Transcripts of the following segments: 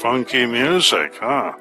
Funky music, huh?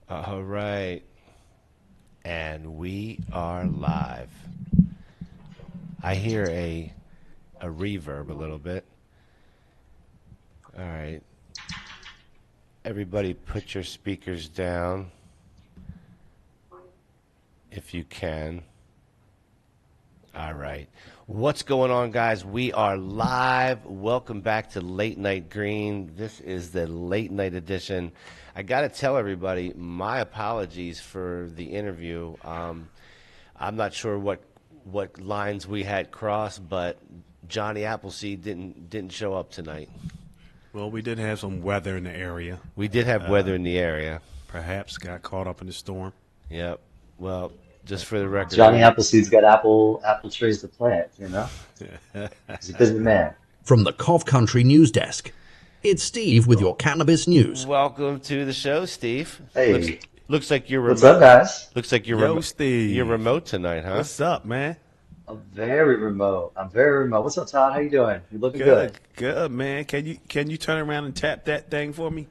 All right. And we are live. I hear a reverb a little bit. All right. Everybody put your speakers down if you can. All right. What's going on, guys? We are live. Welcome back to Late Night Green. This is the late night edition. I got to tell everybody my apologies for the interview. I'm not sure what lines we had crossed, but Johnny Appleseed didn't show up tonight. Well, we did have some weather in the area. We did have weather in the area. Perhaps got caught up in the storm. Yep. Well, just for the record, Johnny Appleseed's got apple trees to plant, you know? He's a busy man. From the Cough Country News Desk, it's Steve with your cannabis news. welcome to the show, Steve. Hey. Looks like you're What's remote. up, guys? Looks like you're Yo, Steve. You're remote tonight, huh? What's up, man? I'm very remote. What's up, Todd? How you doing? You looking Good, good? good, man. Can you turn around and tap that thing for me?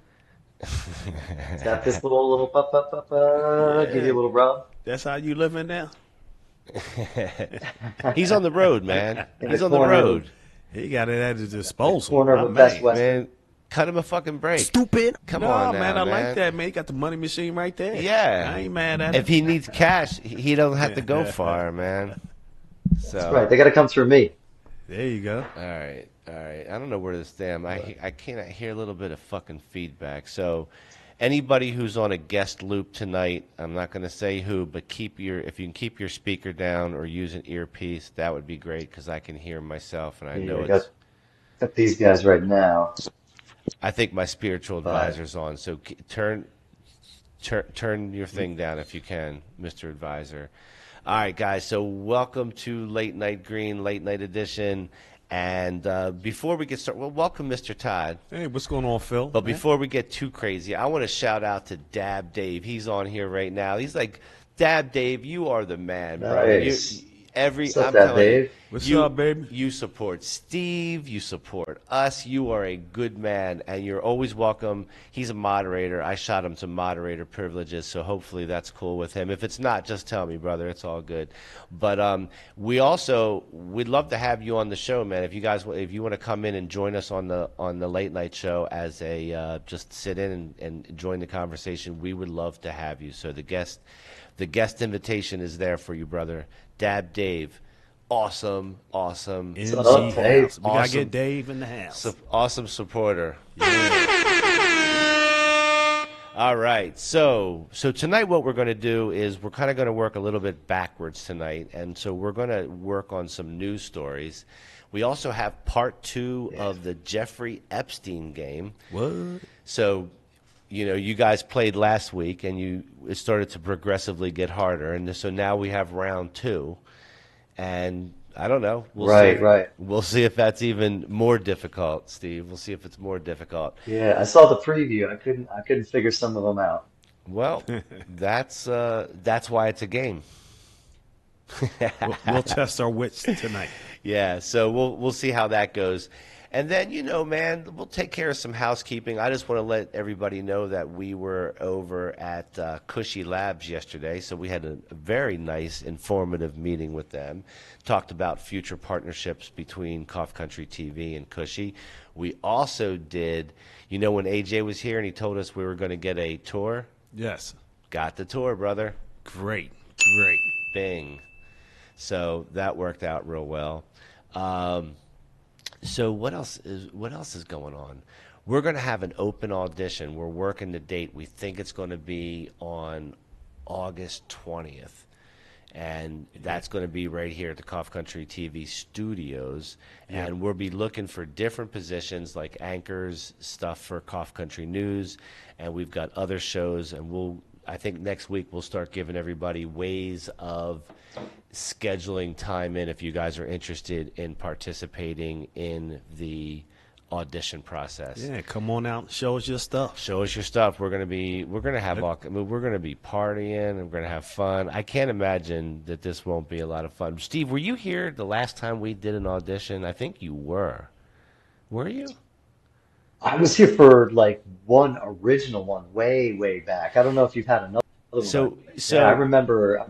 Tap this little give you a little rub. That's how you living now? He's on the road, man. In He's the on the corner. road, He got it at his disposal. Corner My of a Best man. Western. man. Cut him a fucking break. Stupid. Come No, on, now, man, I man. like that, man. You got the money machine right there. Yeah. I ain't mad at If it. he needs cash, he don't have to go far, man. So, That's right. They got to come through me. There you go. all right. I don't know where this damn. I can't hear a little bit of fucking feedback. So, anybody who's on a guest loop tonight, I'm not going to say who, but if you can keep your speaker down or use an earpiece, that would be great because I can hear myself and I know We it's. got these guys right now. I think my spiritual advisor's on. So turn your thing down if you can, Mr. Advisor. All right, guys. So welcome to Late Night Green, Late Night Edition. And before we get started, well, welcome, Mr. Todd. Hey, what's going on, Phil? But man? before we get too crazy, I want to shout out to Dab Dave. He's on here right now. He's like, Dab Dave, you are the man, bro. Nice. I'm What's up, Dab telling Dave? What's you, up, baby? You support Steve. You support us. You are a good man, and you're always welcome. He's a moderator. I shot him some moderator privileges, so hopefully that's cool with him. If it's not, just tell me, brother. It's all good. But we'd love to have you on the show, man. If you want to come in and join us on the late night show as a just sit in and join the conversation, we would love to have you. So the guest invitation is there for you, brother. Dab Dave, awesome. NG What's up, Dave? house. We gotta Awesome. get Dave in the house. Awesome supporter. All right, so tonight what we're going to do is we're kind of going to work a little bit backwards tonight, and so we're going to work on some news stories. We also have part 2 of the Jeffrey Epstein game. What? So, you guys played last week, and it started to progressively get harder, and so now we have round 2, and I don't know. We'll see. Right. We'll see if that's even more difficult, Steve. We'll see if it's more difficult. Yeah, I saw the preview. I couldn't figure some of them out. Well, that's why it's a game. We'll test our wits tonight. Yeah, so we'll see how that goes. And then, man, we'll take care of some housekeeping. I just want to let everybody know that we were over at Cushy Labs yesterday. So we had a very nice, informative meeting with them. Talked about future partnerships between Cough Country TV and Cushy. We also did, when AJ was here and he told us we were going to get a tour. Yes. Got the tour, brother. Great. Bing. So that worked out real well. So what else is going on? We're going to have an open audition. We're working the date. We think it's going to be on August 20th. And that's going to be right here at the Cough Country TV studios. Yeah. And we'll be looking for different positions like anchors, stuff for Cough Country News. And we've got other shows. And I think next week we'll start giving everybody ways of scheduling time in if you guys are interested in participating in the audition process. Yeah, come on out and show us your stuff. Show us your stuff. We're gonna have we're gonna be partying and we're gonna have fun. I can't imagine that this won't be a lot of fun. Steve, were you here the last time we did an audition? I think you were. Were you? I was here for like one original one way back. I don't know if you've had another one, So but yeah, so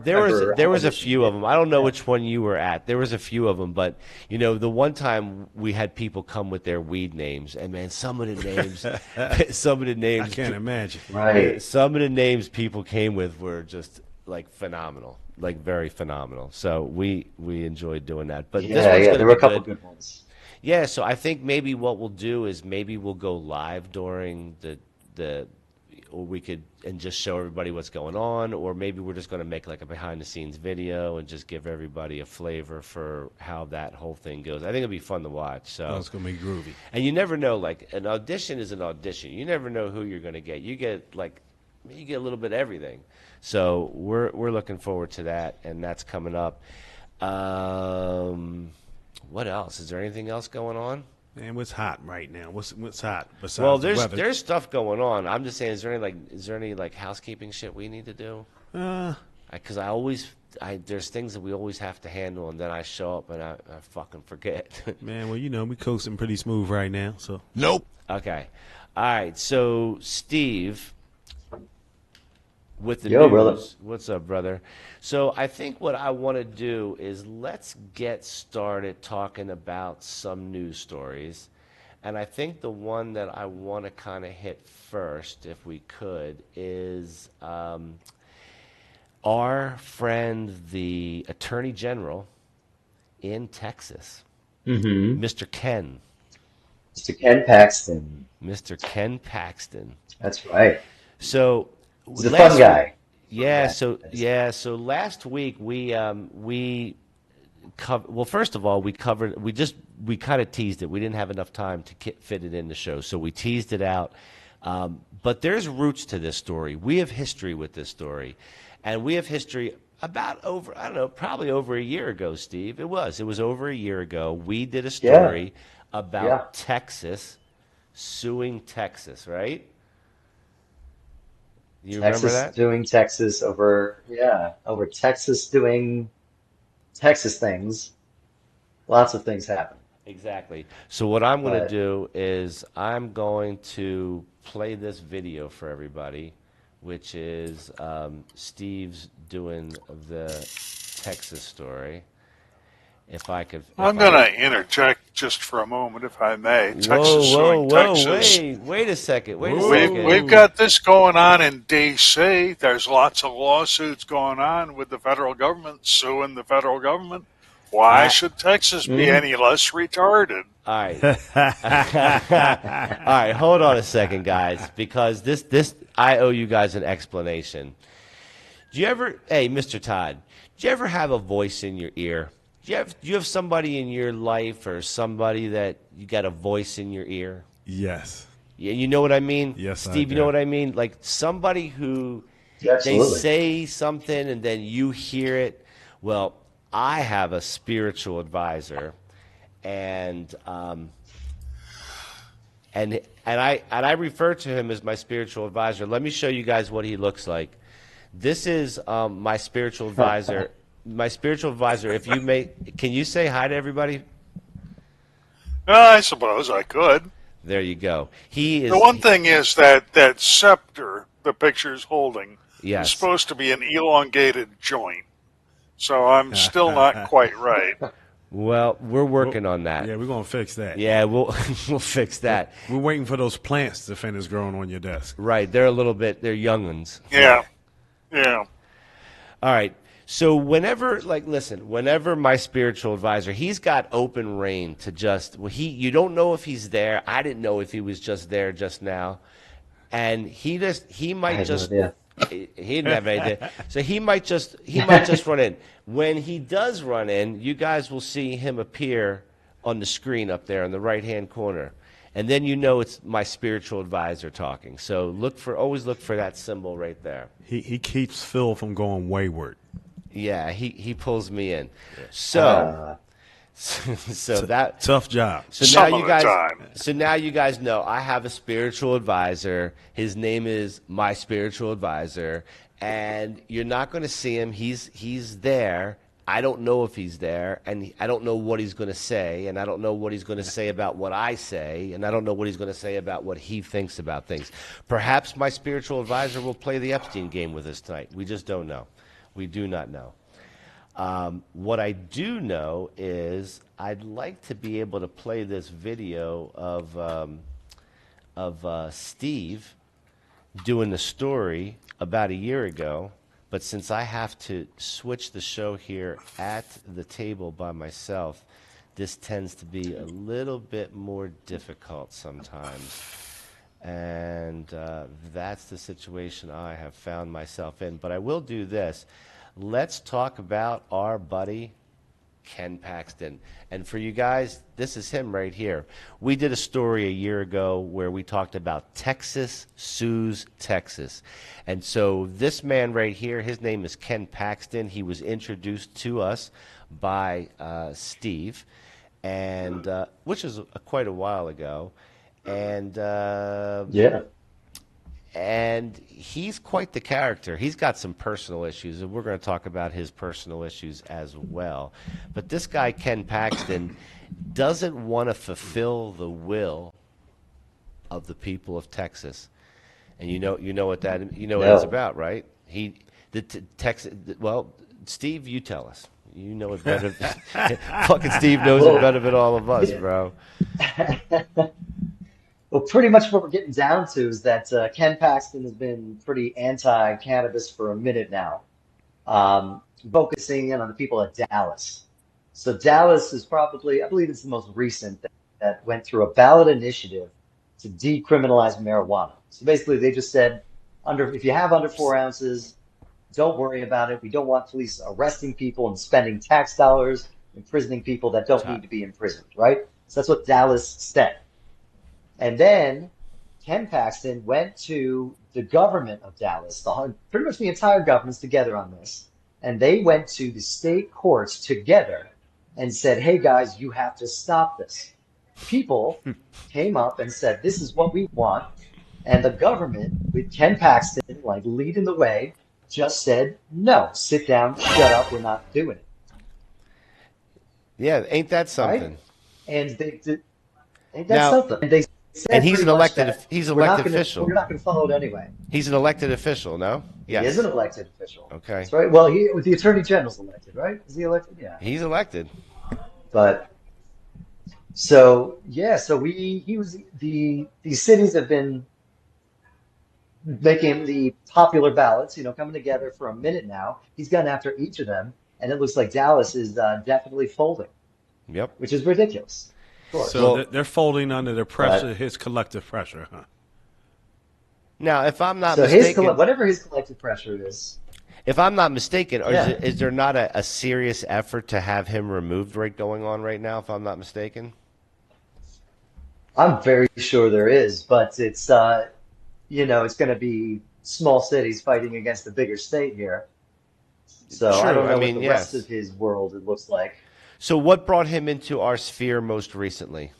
there was a auditioning few of it. them. I don't know Yeah. which one you were at. There was a few of them, but the one time we had people come with their weed names, and man, some of the names, some of the I names, can't imagine. Right. some of the names people came with were just like phenomenal, like very phenomenal. So we enjoyed doing that. But this Yeah, one's yeah, going to there were be a couple good. good ones. Yeah, so I think maybe what we'll do is maybe we'll go live during the or we could and just show everybody what's going on, or maybe we're just going to make like a behind the scenes video and just give everybody a flavor for how that whole thing goes. I think it'll be fun to watch. Oh, So, it's gonna be groovy. and you never know, like an audition is an audition. You never know who you're going to get. You get a little bit of everything. So we're looking forward to that, and that's coming up. What else? Is there anything else going on? Man, what's hot right now? What's hot besides Well, the weather? there's stuff going on. I'm just saying, is there any like housekeeping shit we need to do? Uh, Because there's things that we always have to handle, and then I show up and I fucking forget. man, well, we coasting pretty smooth right now. So Okay, all right. So Steve, with the Yo, news, brother. what's up, brother? So I think what I want to do is let's get started talking about some news stories, and I think the one that I want to kind of hit first, if we could, is our friend, the Attorney General in Texas, Mm-hmm. Mr. Ken. Mr. Ken Paxton. Mr. Ken Paxton. That's right. So He's a fun guy. Yeah, Fun so guy. yeah, so last week we covered. Well, first of all, we kind of teased it. We didn't have enough time to fit it in the show, so we teased it out. But there's roots to this story. We have history with this story, and we have history about over, I don't know, probably over a year ago, Steve. It was over a year ago. We did a story about Yeah. Texas suing Texas, right? You remember Texas that? doing Texas over Texas doing Texas things. Lots of things happen. Exactly. So what I'm going to But do is I'm going to play this video for everybody, which is Steve's doing the Texas story. If I could, I'm going to interject just for a moment, if I may. Texas whoa, suing Texas. wait a second, wait a Whoa. second. We've got this going on in D.C. There's lots of lawsuits going on with the federal government suing the federal government. Why should Texas be any less retarded? All right. All right, hold on a second, guys, because this I owe you guys an explanation. Hey, Mr. Todd, do you ever have a voice in your ear? Do you have somebody in your life or somebody that you got a voice in your ear? yes, Yeah, you know what I mean? Yes, I Steve, you do. know what I mean? Like somebody who they absolutely. say something and then you hear it. Well, I have a spiritual advisor, and I refer to him as my spiritual advisor. Let me show you guys what he looks like. This is my spiritual advisor. My spiritual advisor. Can you say hi to everybody? I suppose I could. There you go. He is. The one thing is that scepter the picture's holding Yes. is supposed to be an elongated joint. So I'm still not quite right. Well, we're working on that. yeah, we're gonna fix that. Yeah, we'll we'll fix that. We're waiting for those plants to finish growing on your desk. Right, they're young ones. Yeah. Yeah. All right. So whenever my spiritual advisor, he's got open reign to you don't know if he's there. I didn't know if he was just there just now. And he I might had no just idea. he didn't have any idea. So he might just run in. When he does run in, you guys will see him appear on the screen up there in the right-hand corner. And then you know it's my spiritual advisor talking. So always look for that symbol right there. He keeps Phil from going wayward. Yeah, he pulls me in. So that Tough job. so Some now of you the guys time. so now you guys know I have a spiritual advisor. His name is my spiritual advisor, and you're not going to see him. He's there I don't know if he's there, and I don't know what he's going to say, and I don't know what he's going to say about what I say, and I don't know what he's going to say about what he thinks about things. Perhaps my spiritual advisor will play the Epstein game with us tonight. We just don't know. We do not know. What I do know is I'd like to be able to play this video of Steve doing the story about a year ago. But since I have to switch the show here at the table by myself, this tends to be a little bit more difficult sometimes. And that's the situation I have found myself in. But I will do this. Let's talk about our buddy Ken Paxton. And for you guys, this is him right here. We did a story a year ago where we talked about Texas sues Texas. And so this man right here, his name is Ken Paxton. He was introduced to us by Steve, and which is quite a while ago. And Yeah. and he's quite the character. He's got some personal issues, and we're going to talk about his personal issues as well. But this guy, Ken Paxton, doesn't want to fulfill the will of the people of Texas. And you know what that what it's about, right? Texas. Well, Steve, you tell us. You know it better. Fucking Steve knows it better than all of us, bro. Well, pretty much what we're getting down to is that Ken Paxton has been pretty anti-cannabis for a minute now, focusing in on the people of Dallas. So Dallas is probably, I believe it's the most recent that went through a ballot initiative to decriminalize marijuana. So basically, they just said, if you have under 4 ounces, don't worry about it. We don't want police arresting people and spending tax dollars imprisoning people that don't need to be imprisoned, right? So that's what Dallas said. And then Ken Paxton went to the government of Dallas, pretty much the entire government's together on this. And they went to the state courts together and said, hey, guys, you have to stop this. People came up and said, this is what we want. And the government, with Ken Paxton like leading the way, just said, no, sit down, shut up, we're not doing it. Yeah, ain't that something? Right? And they did. Ain't that something? And they said, and he's an elected official. We're not going to follow it anyway. He's an elected official, no? Yes. He is an elected official. Okay. That's right. Well, the Attorney General's elected, right? Is he elected? Yeah. He's elected. But so these cities have been making the popular ballots, coming together for a minute now. He's gone after each of them, and it looks like Dallas is definitely folding. Yep. Which is ridiculous. So they're folding under the pressure, his collective pressure, huh? Now, if I'm not mistaken, whatever his collective pressure is. If I'm not mistaken, is there not a serious effort to have him removed going on right now, if I'm not mistaken? I'm very sure there is, but it's it's going to be small cities fighting against the bigger state here. So True. I don't know what the rest of his world it looks like. So what brought him into our sphere most recently?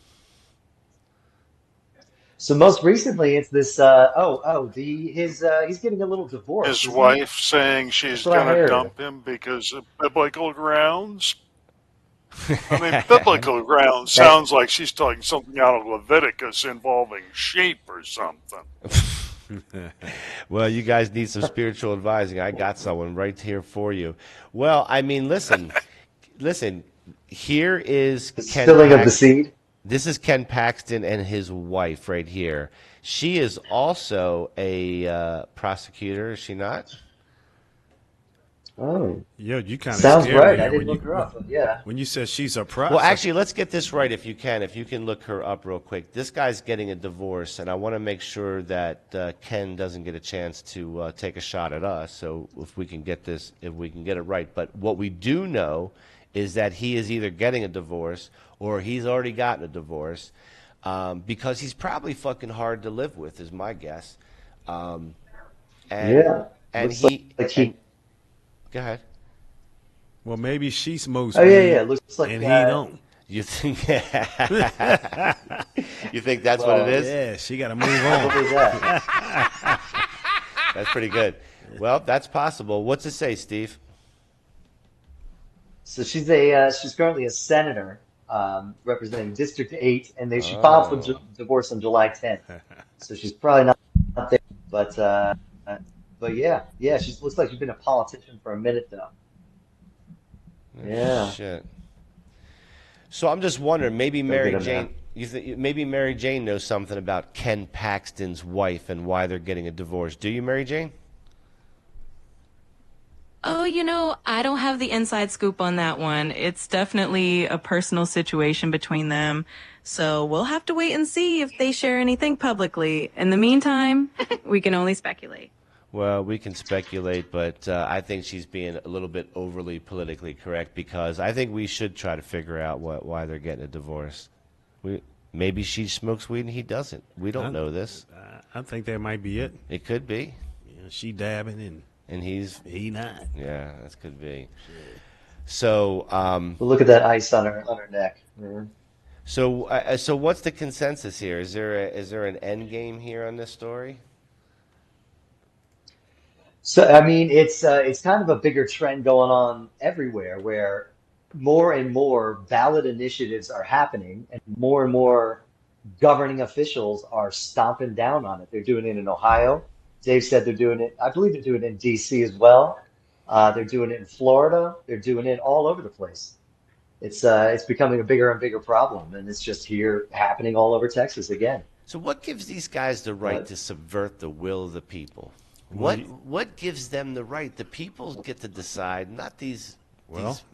So most recently, it's this. He's getting a little divorce. His wife saying she's going to dump him because of biblical grounds. I mean, biblical grounds sounds like she's talking something out of Leviticus involving sheep or something. Well, you guys need some spiritual advising. I got someone right here for you. Well, I mean, listen. Here is Ken Spilling of the seed. This is Ken Paxton and his wife right here. She is also a prosecutor, is she not? Oh, yeah, you kind of sounds right. I didn't look her up. Yeah. When you said she's a prosecutor. Well, actually, let's get this right if you can. If you can look her up real quick. This guy's getting a divorce, and I want to make sure that Ken doesn't get a chance to take a shot at us. So if we can get it right. But what we do know is that he is either getting a divorce or he's already gotten a divorce because he's probably fucking hard to live with, is my guess. And go ahead. Well, maybe she's most. Oh yeah. Looks like and he don't. You think? You think that's what it is? Yeah, she got to move on. What is that? That's pretty good. Well, that's possible. What's it say, Steve? So she's currently a senator representing District 8, and she filed for Oh, divorce on July 10th. So she's probably not there. But uh, but yeah, she looks like she's been a politician for a minute though. Yeah, shit. So I'm just wondering, maybe go get Mary him, man. Jane. Maybe Mary Jane knows something about Ken Paxton's wife and why they're getting a divorce. Do you, Mary Jane? Oh, I don't have the inside scoop on that one. It's definitely a personal situation between them. So we'll have to wait and see if they share anything publicly. In the meantime, we can only speculate. Well, we can speculate, but I think she's being a little bit overly politically correct because I think we should try to figure out why they're getting a divorce. Maybe she smokes weed and he doesn't. We don't know this. I think that might be it. It could be. She dabbing And he not. yeah, that could be. So, But look at that ice on her neck. Mhm. so what's the consensus here? Is there an end game here on this story? So I mean, it's kind of a bigger trend going on everywhere, where more and more ballot initiatives are happening, and more governing officials are stomping down on it. They're doing it in Ohio. Dave said they're doing it. I believe they're doing it in DC as well. They're doing it in Florida. They're doing it all over the place. It's becoming a bigger and bigger problem, and it's just here happening all over Texas again. So what gives these guys the right But to subvert the will of the people? Well, What gives them the right? The people get to decide, not these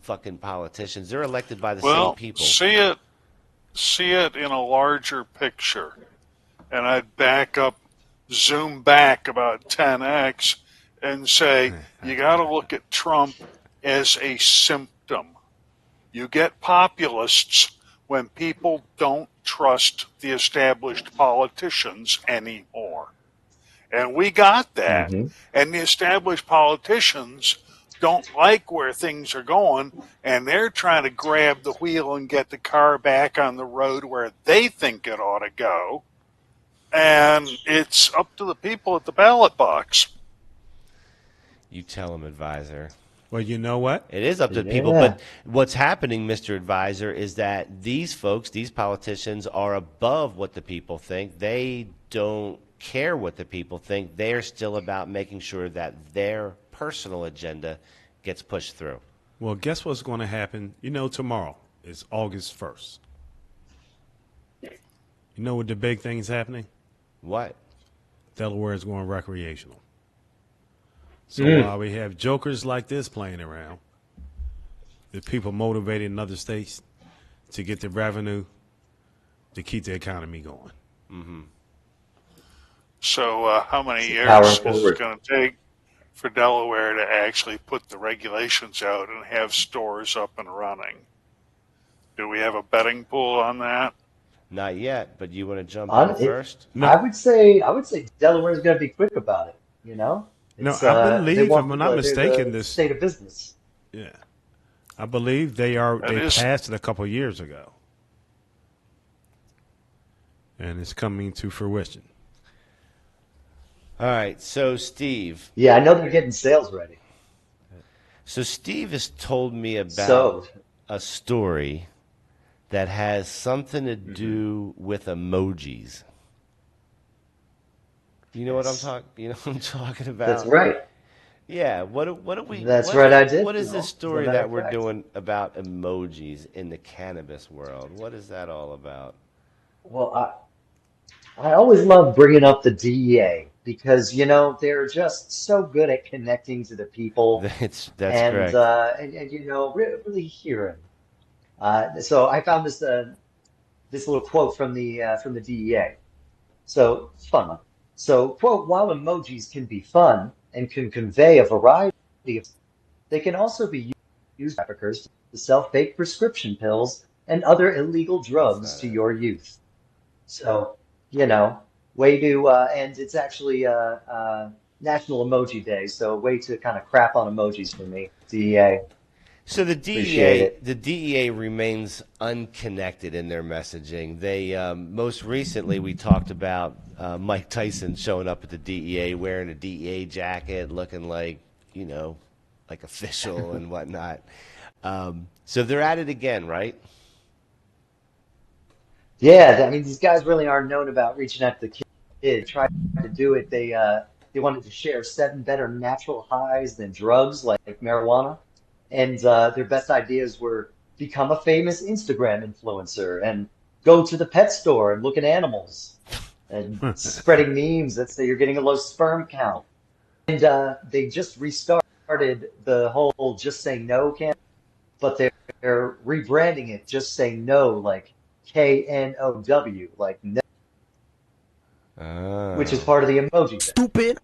fucking politicians. They're elected by the same Well, people. see it in a larger picture. And I'd zoom back about 10x and say, you got to look at Trump as a symptom. You get populists when people don't trust the established politicians anymore. And we got that. hmm And the established politicians don't like where things are going, and they're trying to grab the wheel and get the car back on the road where they think it ought to go. And it's up to the people at the ballot box. You tell them, advisor. well, you know what? It is up to the people, Yeah. but what's happening, Mr. Advisor, is that these folks, these politicians, are above what the people think. They don't care what the people think. They're still about making sure that their personal agenda gets pushed through. Well, guess what's going to happen? Tomorrow is August 1st. You know what the big thing's happening? What? Delaware is going recreational. So Mm. while we have jokers like this playing around, the people motivated in other states to get the revenue to keep the economy going. So how many years Power is forward. it going to take for Delaware to actually put the regulations out and have stores up and running? Do we have a betting pool on that? Not yet, but you want to jump On in it, first? No, I would say Delaware's going to be quick about it. no, It's I they believe, if want I'm not they're mistaken, the this, state of business. yeah, I believe they That is passed it a couple of years ago, and it's coming to fruition. All right, so Steve. Yeah, I know they're getting sales ready. So Steve has told me about So a story that has something to do with emojis. You know what I'm Yes. talking? You know what I'm talking that's about? right. Yeah. What do we? That's right, I did What is know, this as a story matter that of we're fact. doing about emojis in the cannabis world? What is that all about? Well, I always love bringing up the DEA because they're just so good at connecting to the people That's and correct. really hearing. So I found this little quote from the DEA. So fun. So quote, while emojis can be fun and can convey a variety of, they can also be used by traffickers to sell fake prescription pills and other illegal That's drugs not to it. your youth. So, you know, way to, and it's actually National Emoji Day, so way to kind of crap on emojis for me. DEA, So appreciate it. The DEA remains unconnected in their messaging. They most recently we talked about Mike Tyson showing up at the DEA wearing a DEA jacket, looking like like official and whatnot. So they're at it again, right? Yeah, I mean, these guys really aren't known about reaching out to the kid. Tried to do it. They wanted to share 7 better natural highs than drugs like marijuana, and their best ideas were become a famous Instagram influencer and go to the pet store and look at animals and spreading memes that say you're getting a low sperm count. And they just restarted the whole "Just Say No" campaign, but they're rebranding it "Just Say No," like KNOW, like no, which is Oh, part of the emoji thing. Stupid.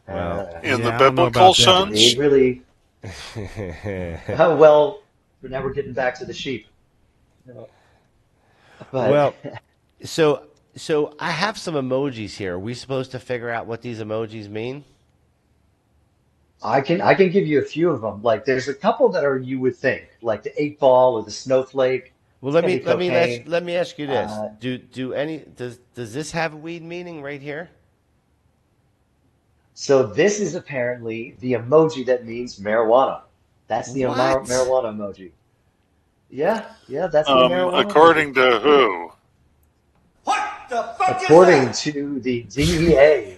well. In the Yeah, I don't know biblical about that They one. sense, really, well, but now we're getting back to the sheep. But Well, so so I have some emojis here. Are we supposed to figure out what these emojis mean? I can give you a few of them. Like there's a couple that are you would think, like the 8 ball or the snowflake, Well, candy cocaine. let me ask you this: Uh, do any does this have weed meaning right here? so this is apparently the emoji that means marijuana. That's the What? marijuana emoji. Yeah, that's the marijuana emoji. according to who? According to the DEA.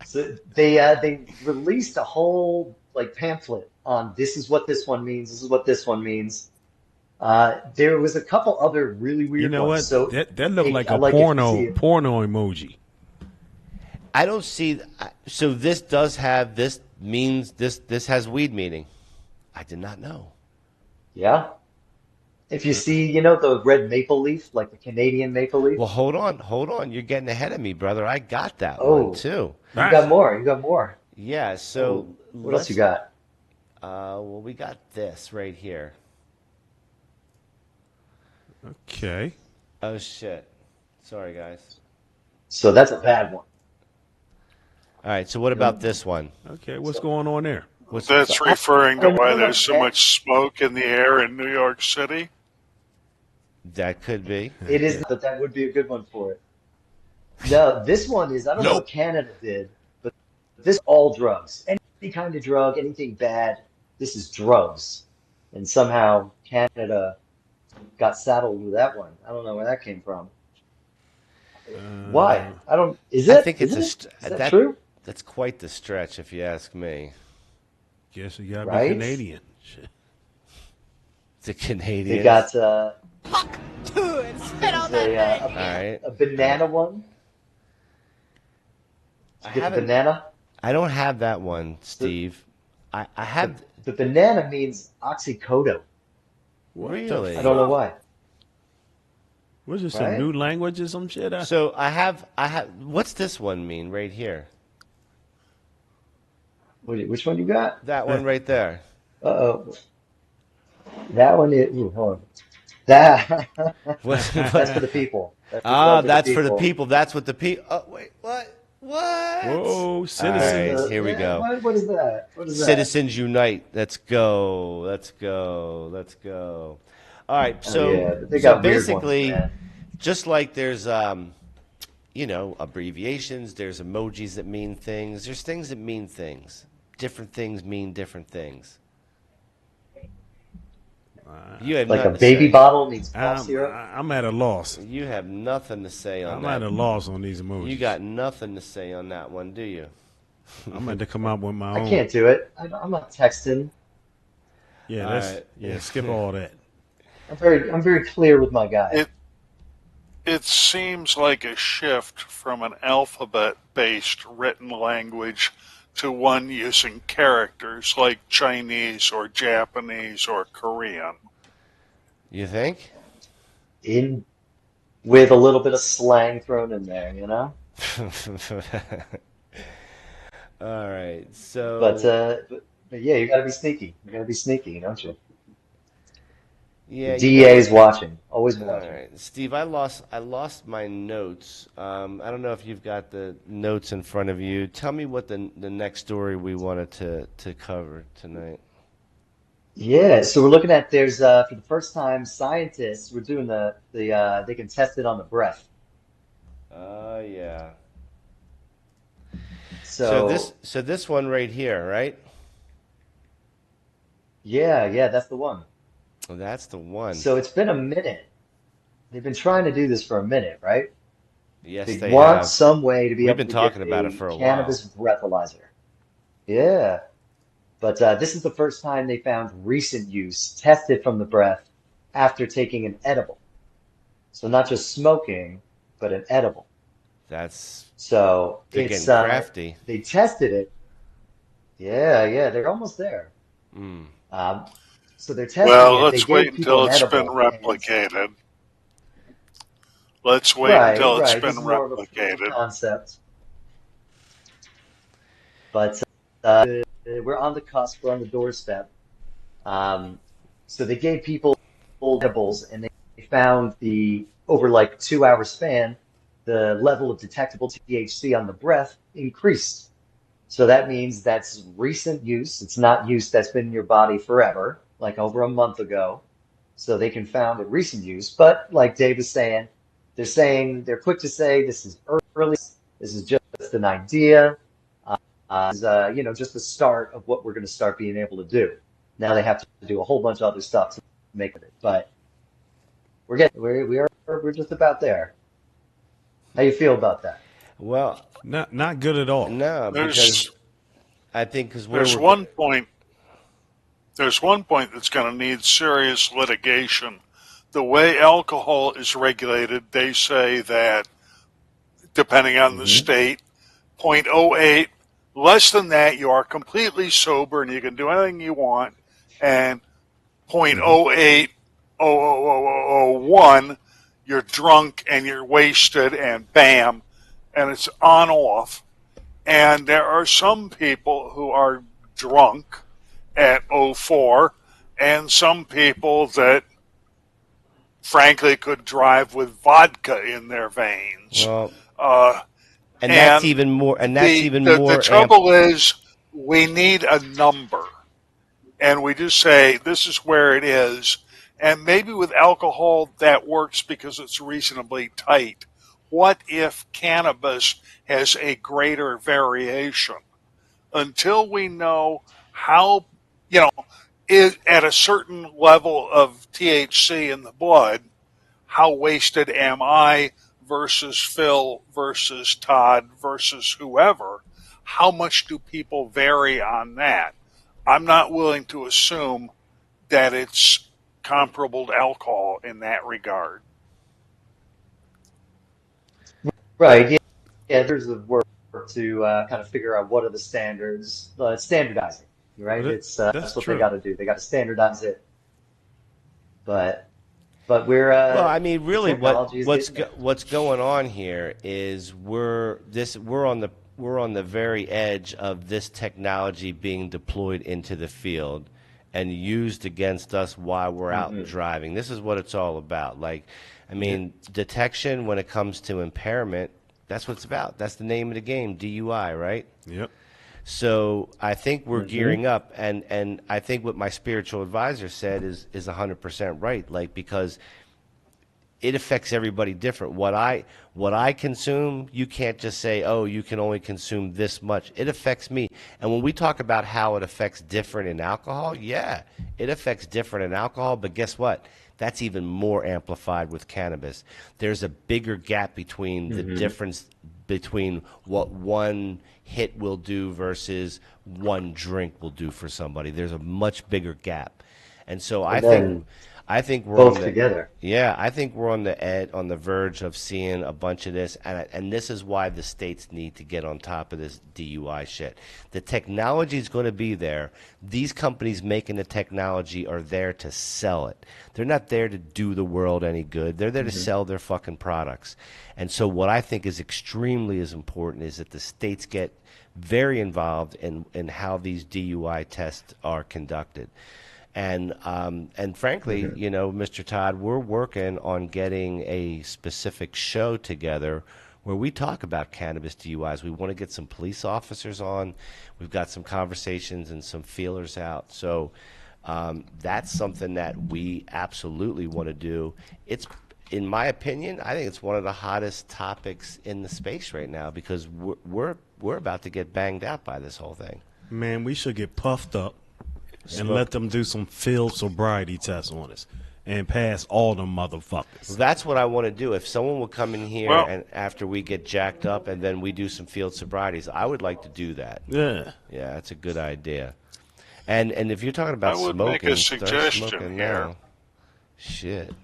So they released a whole like pamphlet on this is what this one means, this is what this one means. There was a couple other really You weird know ones. what? So That looked like I a like if you see it. porno emoji. I don't see. So this does have this means this has weed meaning. I did not know. Yeah. If you see, the red maple leaf, like the Canadian maple leaf. Well, hold on. You're getting ahead of me, brother. I got that one Oh, too. you That's got more. You got more. Yeah. Oh, So what else you let's. got? Well, we got this right here. okay. Oh shit. Sorry, guys. So that's a bad one. All right. So what about this one? Okay, what's going on there? What's So That's referring I to don't why know there's about so that. much smoke in the air in New York City. that could be? It is, but that would be a good one for it. No, this one is, I don't know what Nope. Canada did, but this all drugs. Any kind of drug, anything bad, this is drugs. And somehow Canada got saddled with that one. I don't know where that came from. Why? I don't, I think is it's a it? Is that that true? that's quite the stretch, if you ask me. Guess you gotta be Right? Canadian. Shit. The They Canadians. got, there's All right. a banana one. I Did you get the haven't. banana? I don't have that one, The, Steve. I the, have. the banana means oxycodone. What the I don't Really? know fuck? why, Was it some right? new language or some shit? So I have. I have. What's this one mean right here? Which one you got? That one right there. Uh-oh. That one is, ooh, hold on. That What? that's for what? the people. That's Ah, for the that's for the people. people. That's what the people. Oh wait. What? What? Whoa, All This is right. citizens. the Here we yeah, go. what is that? What is that? Citizens unite. Let's go. Let's go. Let's go. All right. Oh yeah, but they So got weird ones, basically, man. just like there's abbreviations, there's emojis that mean things. There's things that mean things. Different things mean different things. You have Like a nothing to baby say. bottle needs cough syrup. I'm at a loss. You have nothing to say on I'm at a that. loss on these emojis. You got nothing to say on that one, do you? I'm going to come up with my I own. can't do it. I'm not texting. Yeah, All that's right. skip all that. I'm very clear with my guy. It it seems like a shift from an alphabet-based written language to one using characters like Chinese or Japanese or Korean. You think? In with a little bit of slang thrown in there, All right. But So yeah, you gotta be sneaky. You gotta be sneaky, don't you? The yeah, DA is watching, always All watching. right, Steve. I lost my notes. I don't know if you've got the notes in front of you. Tell me what the next story we wanted to cover tonight. Yeah, so we're looking at there's for the first time scientists we're doing they can test it on the breath. Oh yeah. So So this one right here, right? Yeah, that's the one. Well, that's the one. So it's been a minute. They've been trying to do this for a minute, right? Yes, They they want have. some way to be We've able been to get talking about it a for a while. cannabis breathalyzer. Yeah. But this is the first time they found recent use tested from the breath after taking an edible. So not just smoking, but an edible. That's So they're it's getting crafty. they tested it. Yeah, they're almost there. Mm. Um, so they're testing Well, it. They let's wait gave people until an it's been edible, and replicated. Let's wait right, until it's right. been This is more of a proof of replicated. concept, but we're on the cusp. We're on the doorstep. Um, so they gave people edibles, and they found the over like 2 hour span, the level of detectable THC on the breath increased. So that means that's recent use. It's not use that's been in your body forever, like over a month ago. So they can found at recent use. But like Dave was saying they're quick to say this is early. This is just an idea. This is just the start of what we're going to start being able to do. Now they have to do a whole bunch of other stuff to make it. But we're just about there. How you feel about that? Well, Not good at all. no, because There's I think because where there's we're one point there's one point that's going to need serious litigation. The way alcohol is regulated, they say that depending on the Hmm. state, point oh 0.08, less than that you are completely sober and you can do anything you want, and Hmm. 0.080001 you're drunk and you're wasted and bam, and it's on off. And there are some people who are drunk at oh 0.04 and some people that frankly could drive with vodka in their veins. well, Uh, and that's and even more, and that's the, even the the more amp. trouble is we need a number, and we just say this is where it is. And maybe with alcohol that works because it's reasonably tight. What if cannabis has a greater variation? Until we know how, you know, is at a certain level of THC in the blood, how wasted am I versus Phil versus Todd versus whoever? How much do people vary on that? I'm not willing to assume that it's comparable to alcohol in that regard. Right. Yeah. There's a work to kind of figure out what are the standards, standardizing, Well, right? that's That's what they true. got to do. They got to standardize it. But we're Well, I mean, the really, technology is getting there. what's going on here is we're on the very edge of this technology being deployed into the field and used against us while we're out Hmm. driving. This is what it's all about. Like, I Yeah. mean, detection when it comes to impairment, that's what it's about. That's the name of the game, DUI, right? Yep. So I think we're Hmm. gearing up, and I think what my spiritual advisor said is 100% right. Like, because it affects everybody different. What I consume, you can't just say, oh, you can only consume this much. It affects me. And when we talk about how it affects different in alcohol, yeah, it affects different in alcohol, but guess what? That's even more amplified with cannabis. There's a bigger gap between the Hmm. difference between what one hit will do versus one drink will do for somebody. There's a much bigger gap. And so I And think then I think we're on both the together. yeah, I think we're on the verge of seeing a bunch of this, and this is why the states need to get on top of this DUI shit. The technology is going to be there. These companies making the technology are there to sell it. They're not there to do the world any good. They're there to Hmm. sell their fucking products. And so, what I think is extremely as important is that the states get very involved in how these DUI tests are conducted. And frankly, Hmm. Mr. Todd, we're working on getting a specific show together where we talk about cannabis DUIs. We want to get some police officers on. We've got some conversations and some feelers out. So that's something that we absolutely want to do. It's, in my opinion, I think it's one of the hottest topics in the space right now because we're about to get banged out by this whole thing. Man, we should get puffed up, and let them do some field sobriety tests on us and pass all them motherfuckers. That's what I want to do. If someone would come in here Well, and after we get jacked up and then we do some field sobrieties, I would like to do that. Yeah. Yeah, that's a good idea. And if you're talking about I would smoking, make a start suggestion smoking here. now. Shit.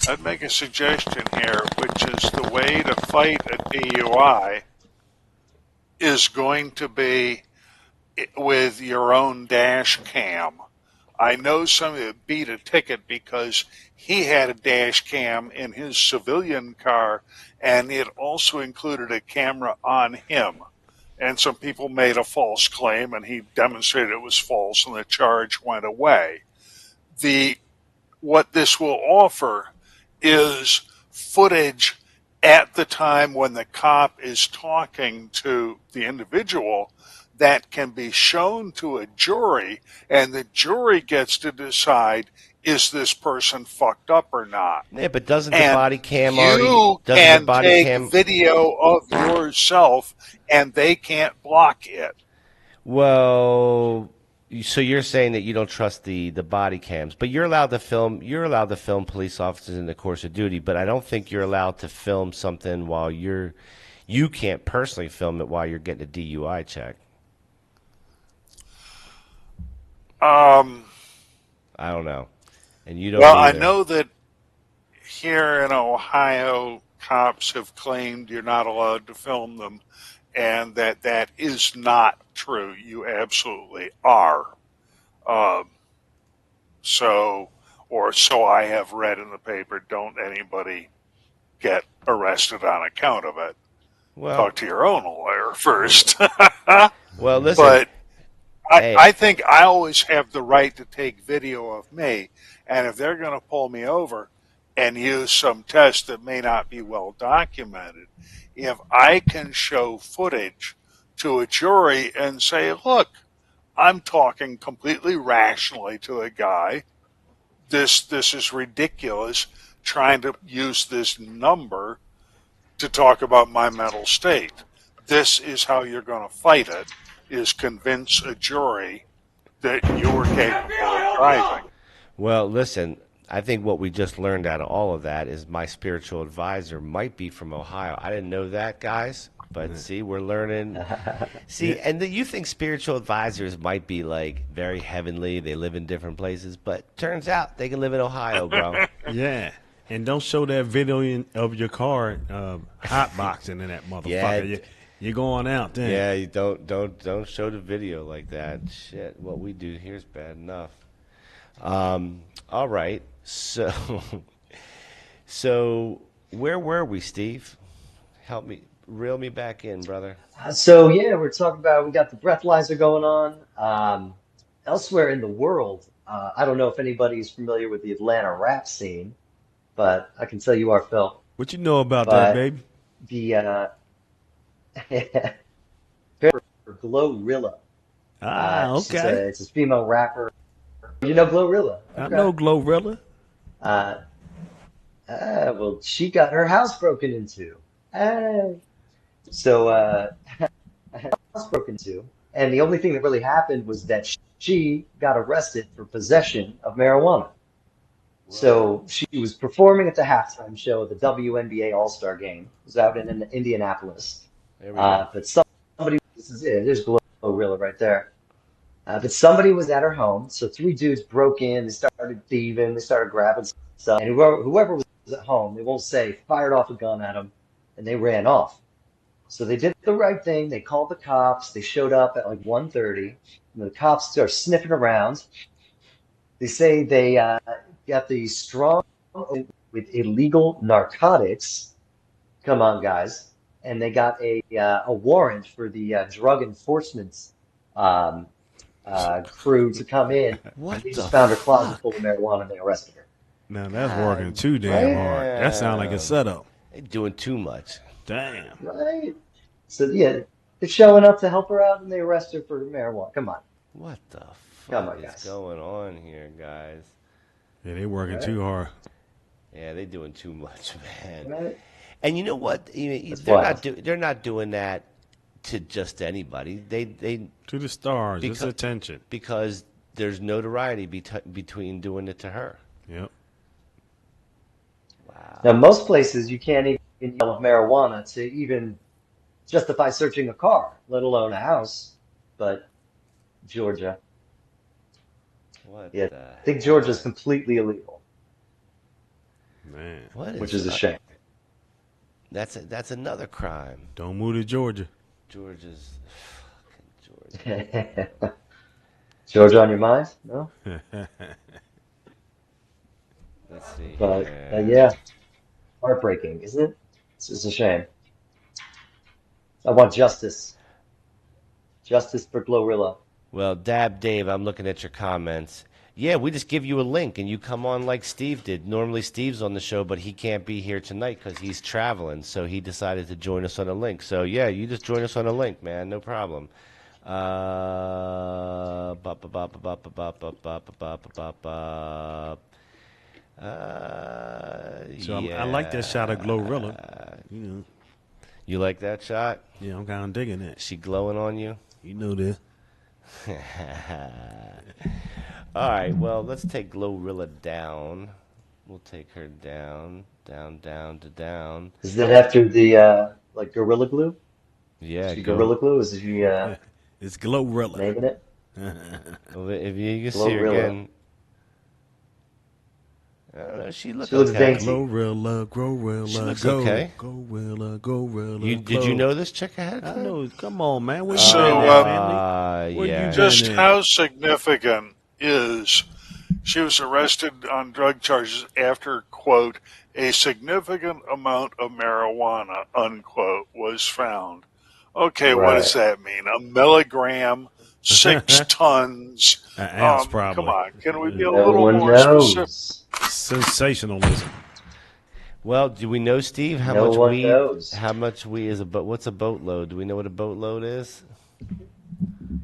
I'd make a suggestion here, which is the way to fight a DUI is going to be with your own dash cam. I know somebody that beat a ticket because he had a dash cam in his civilian car, and it also included a camera on him. And some people made a false claim, and he demonstrated it was false, and the charge went away. What this will offer is footage at the time when the cop is talking to the individual that can be shown to a jury, and the jury gets to decide, is this person fucked up or not? Yeah, but doesn't the And body cam you already? Doesn't can the body take cam? video of yourself, and they can't block it. Well, so you're saying that you don't trust the body cams, but you're allowed to film. You're allowed to film police officers in the course of duty, but I don't think you're allowed to film something while you can't personally film it while you're getting a DUI check. I don't know, and you don't. Well, either. I know that here in Ohio, cops have claimed you're not allowed to film them, and that is not true. You absolutely are. So I have read in the paper. Don't anybody get arrested on account of it. Well, Talk to your own lawyer first. well, listen. But Hey. I think I always have the right to take video of me, and if they're going to pull me over and use some test that may not be well documented, if I can show footage to a jury and say, look, I'm talking completely rationally to a guy, this is ridiculous, trying to use this number to talk about my mental state. This is how you're going to fight it, is convince a jury that you were capable of driving. Well, listen, I think what we just learned out of all of that is my spiritual advisor might be from Ohio. I didn't know that, guys, but see, we're learning. See, and you think spiritual advisors might be like very heavenly, they live in different places, but turns out they can live in Ohio, bro. Yeah. And don't show that video of your car hotboxing in that motherfucker. Yeah. You're going out then. Yeah, you don't show the video like that. Shit, what we do here is bad enough. All right, so where were we, Steve? Help me, reel me back in, brother. So yeah, we're talking about we got the breathalyzer going on. Elsewhere in the world, I don't know if anybody's familiar with the Atlanta rap scene, but I can tell you are, Phil. What you know about that, But baby? the Glorilla. Okay. It's a female rapper. You know Glorilla? I Okay. know Glorilla. Uh, well, she got her house broken into. Hey. So, house broken into, and the only thing that really happened was that she got arrested for possession of marijuana. So she was performing at the halftime show of the WNBA All-Star Game. It was out in Indianapolis. There we go. But somebody, this is it. There's Glorilla right there. But somebody was at her home, so three dudes broke in. They started thieving. They started grabbing stuff, and whoever was at home, they won't say, fired off a gun at them, and they ran off. So they did the right thing. They called the cops. They showed up at like 1:30. And the cops are sniffing around. They say they got the strong with illegal narcotics. Come on, guys. And they got a warrant for the drug enforcement um, crew to come in. What They the just found her closet fuck? full of marijuana and they arrested her. Now that's working too damn Right? hard. That sounds like a setup. They're doing too much. Damn. Right? So yeah, they're showing up to help her out and they arrest her for marijuana. Come on. What the Come fuck on, is guys. going on here, guys? Yeah, they working Right. too hard. Yeah, they're doing too much, man. Right? And you know what? That's They're wild. they're not doing that to just anybody. They To the stars. It's Because- attention. because there's notoriety between doing it to her. Yep. Wow. Now, most places you can't even yell of marijuana to even justify searching a car, let alone a house. But Georgia, What yeah, the I think Georgia's heck? completely illegal, Man. What which is is a shame. that's another crime. Don't move to Georgia. Georgia's fucking Georgia. Georgia on your mind? No? Let's see But here. yeah, heartbreaking, isn't it? It's just a shame. I want justice. Justice for Glorilla. Well, Dab Dave, I'm looking at your comments. Yeah, we just give you a link and you come on like Steve did. Normally Steve's on the show, but he can't be here tonight because he's traveling. So he decided to join us on a link. So yeah, you just join us on a link, man. No problem. So I like that shot of Glorilla. Yeah. You like that shot? Yeah, I'm kind of digging it. She glowing on you? You know that. All right, well, let's take Glorilla down. We'll take her down, down to down. Is that after the like Gorilla Glue? Yeah, She go. Gorilla Glue? Is she It's Glorilla. naming it? Well, if you can see her Glorilla. again. I don't know, she looked She looks okay. dainty. Glorilla, Glorilla, She looks go. okay. Glorilla, Glorilla. Did you know this chick ahead of I time? know. Come on, man. Where you So, been at, family? Where Yeah. you just been at? how significant is she was arrested on drug charges after, quote, a significant amount of marijuana, unquote, was found. Okay, what does Right. that mean? A milligram, 6 tons. An ounce, Come probably. on, can we be a No little one more specific? knows. Sensationalism. Well, do we know, Steve, how No much one weed? knows. How much weed is a boat? What's a boatload? Do we know what a boatload is? They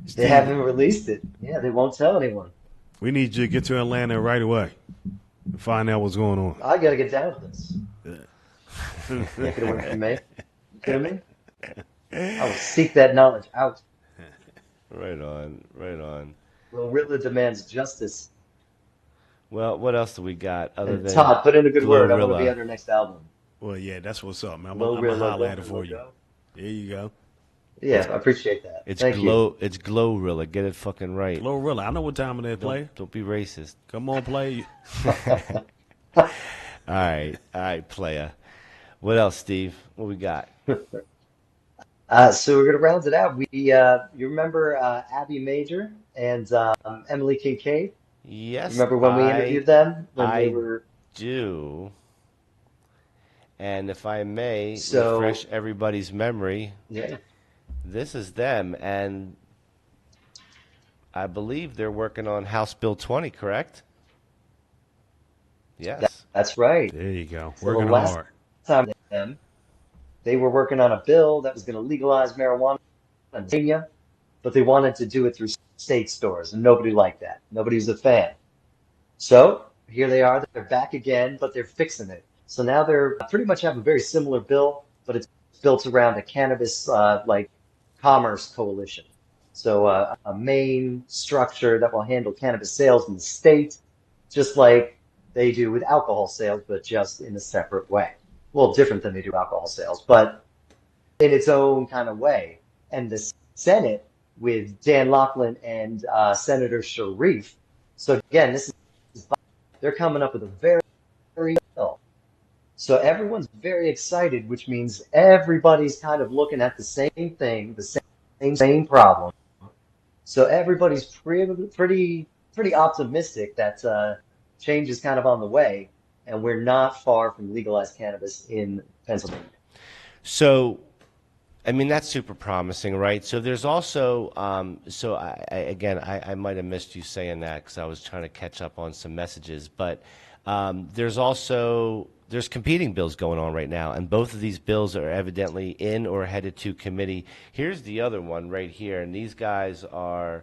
Steve, haven't released it. Yeah, they won't tell anyone. we need you to get to Atlanta right away and find out what's going on. I gotta get down with this. Take it away from me. You kidding me? I will seek that knowledge out. Right on, right on. Glorilla demands justice. Well, what else do we got other And than Todd, put in a good word. I want to be Glorilla? on her next album. Well, yeah, that's what's up, man. I'm Glorilla, going to holler at it go, for you. go. There you go. Yeah, I appreciate that. It's Thank you. It's Glorilla. Get it fucking right. Glorilla. I know what time it is, player. Don't be racist. Come on, play. All right, playa. What else, Steve? What we got? So we're gonna round it out. You remember Abby Major and Emily Kincaid? Yes, Remember when we interviewed them when they I were do. And if I may so refresh everybody's memory, yeah. this is them, and I believe they're working on House Bill 20, correct? Yes. That's right. There you go. So the Working last hard. time with them, they were working on a bill that was going to legalize marijuana in Pennsylvania, but they wanted to do it through state stores, and nobody liked that. Nobody was a fan. So here they are. They're back again, but they're fixing it. So now they're pretty much have a very similar bill, but it's built around a cannabis like commerce coalition. So a main structure that will handle cannabis sales in the state, just like they do with alcohol sales, but just in a separate way. Well, different than they do alcohol sales, but in its own kind of way. And the Senate with Dan Laughlin and Senator Sharif. So again, this is they're coming up with a very bill. So everyone's very excited, which means everybody's kind of looking at the same thing, the same problem. So everybody's pretty optimistic that change is kind of on the way, and we're not far from legalized cannabis in Pennsylvania. So, I mean, that's super promising, right? So there's also, so I might have missed you saying that because I was trying to catch up on some messages, but there's competing bills going on right now, and both of these bills are evidently in or headed to committee. Here's the other one right here, and these guys are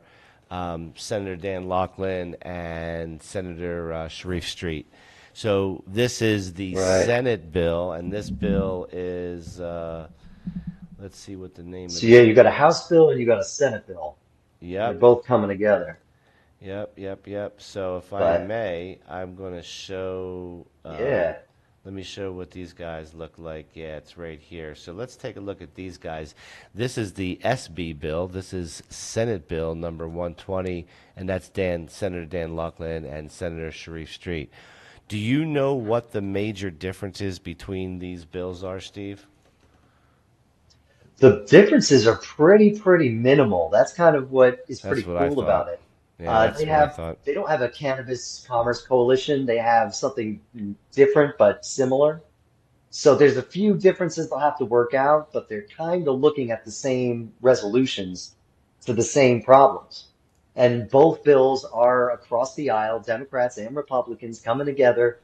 Senator Dan Laughlin and Senator Sharif Street. So this is the Right. Senate bill, and this bill is, let's see what the name So of yeah, it. you got a House bill and you got a Senate bill. They're Yep. both coming together. Yep. So if I But may, I'm going to show. yeah, Let me show what these guys look like. Yeah, it's right here. So let's take a look at these guys. This is the SB bill. This is Senate Bill number 120, and that's Senator Dan Laughlin and Senator Sharif Street. Do you know what the major differences between these bills are, Steve? the differences are pretty minimal. That's kind of what is That's pretty what I cool thought. about it. Yeah, that's what I thought. They don't have a cannabis commerce coalition. They have something different but similar. So there's a few differences they'll have to work out, but they're kind of looking at the same resolutions to the same problems. And both bills are across the aisle, Democrats and Republicans coming together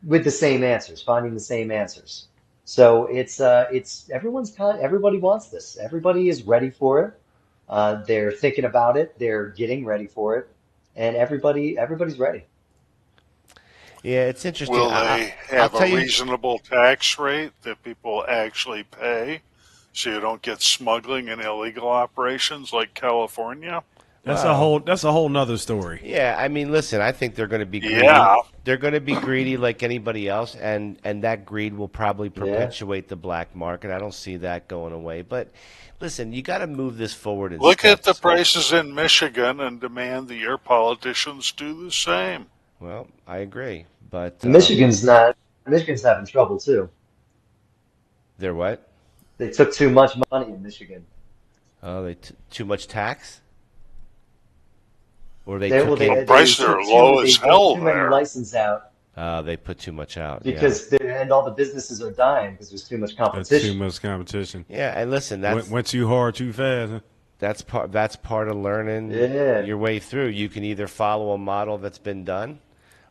with the same answers, finding the same answers. So it's everybody wants this. Everybody is ready for it. They're thinking about it. They're getting ready for it, and everybody's ready. Yeah, it's interesting. Will they I'll have a tell you. reasonable tax rate that people actually pay so you don't get smuggling and illegal operations like California? Wow. That's a whole nother story. Yeah, I mean, listen, I think they're going to be greedy. Yeah. They're going to be greedy like anybody else, and that greed will probably Yeah. perpetuate the black market. I don't see that going away. But listen, you got to move this forward in Look at the steps. prices in Michigan and demand that your politicians do the same. Well, I agree, but Michigan's having trouble too. they're what? They took too much money in Michigan. Oh, too much tax, or they They well took Well, in. prices are low they as gave hell too many there. licenses out They put too much out. Yeah, and all the businesses are dying because there's too much That's too competition. much competition. yeah, and listen, Went too hard, too fast. Huh? that's part of learning Yeah. your way through. You can either follow a model that's been done,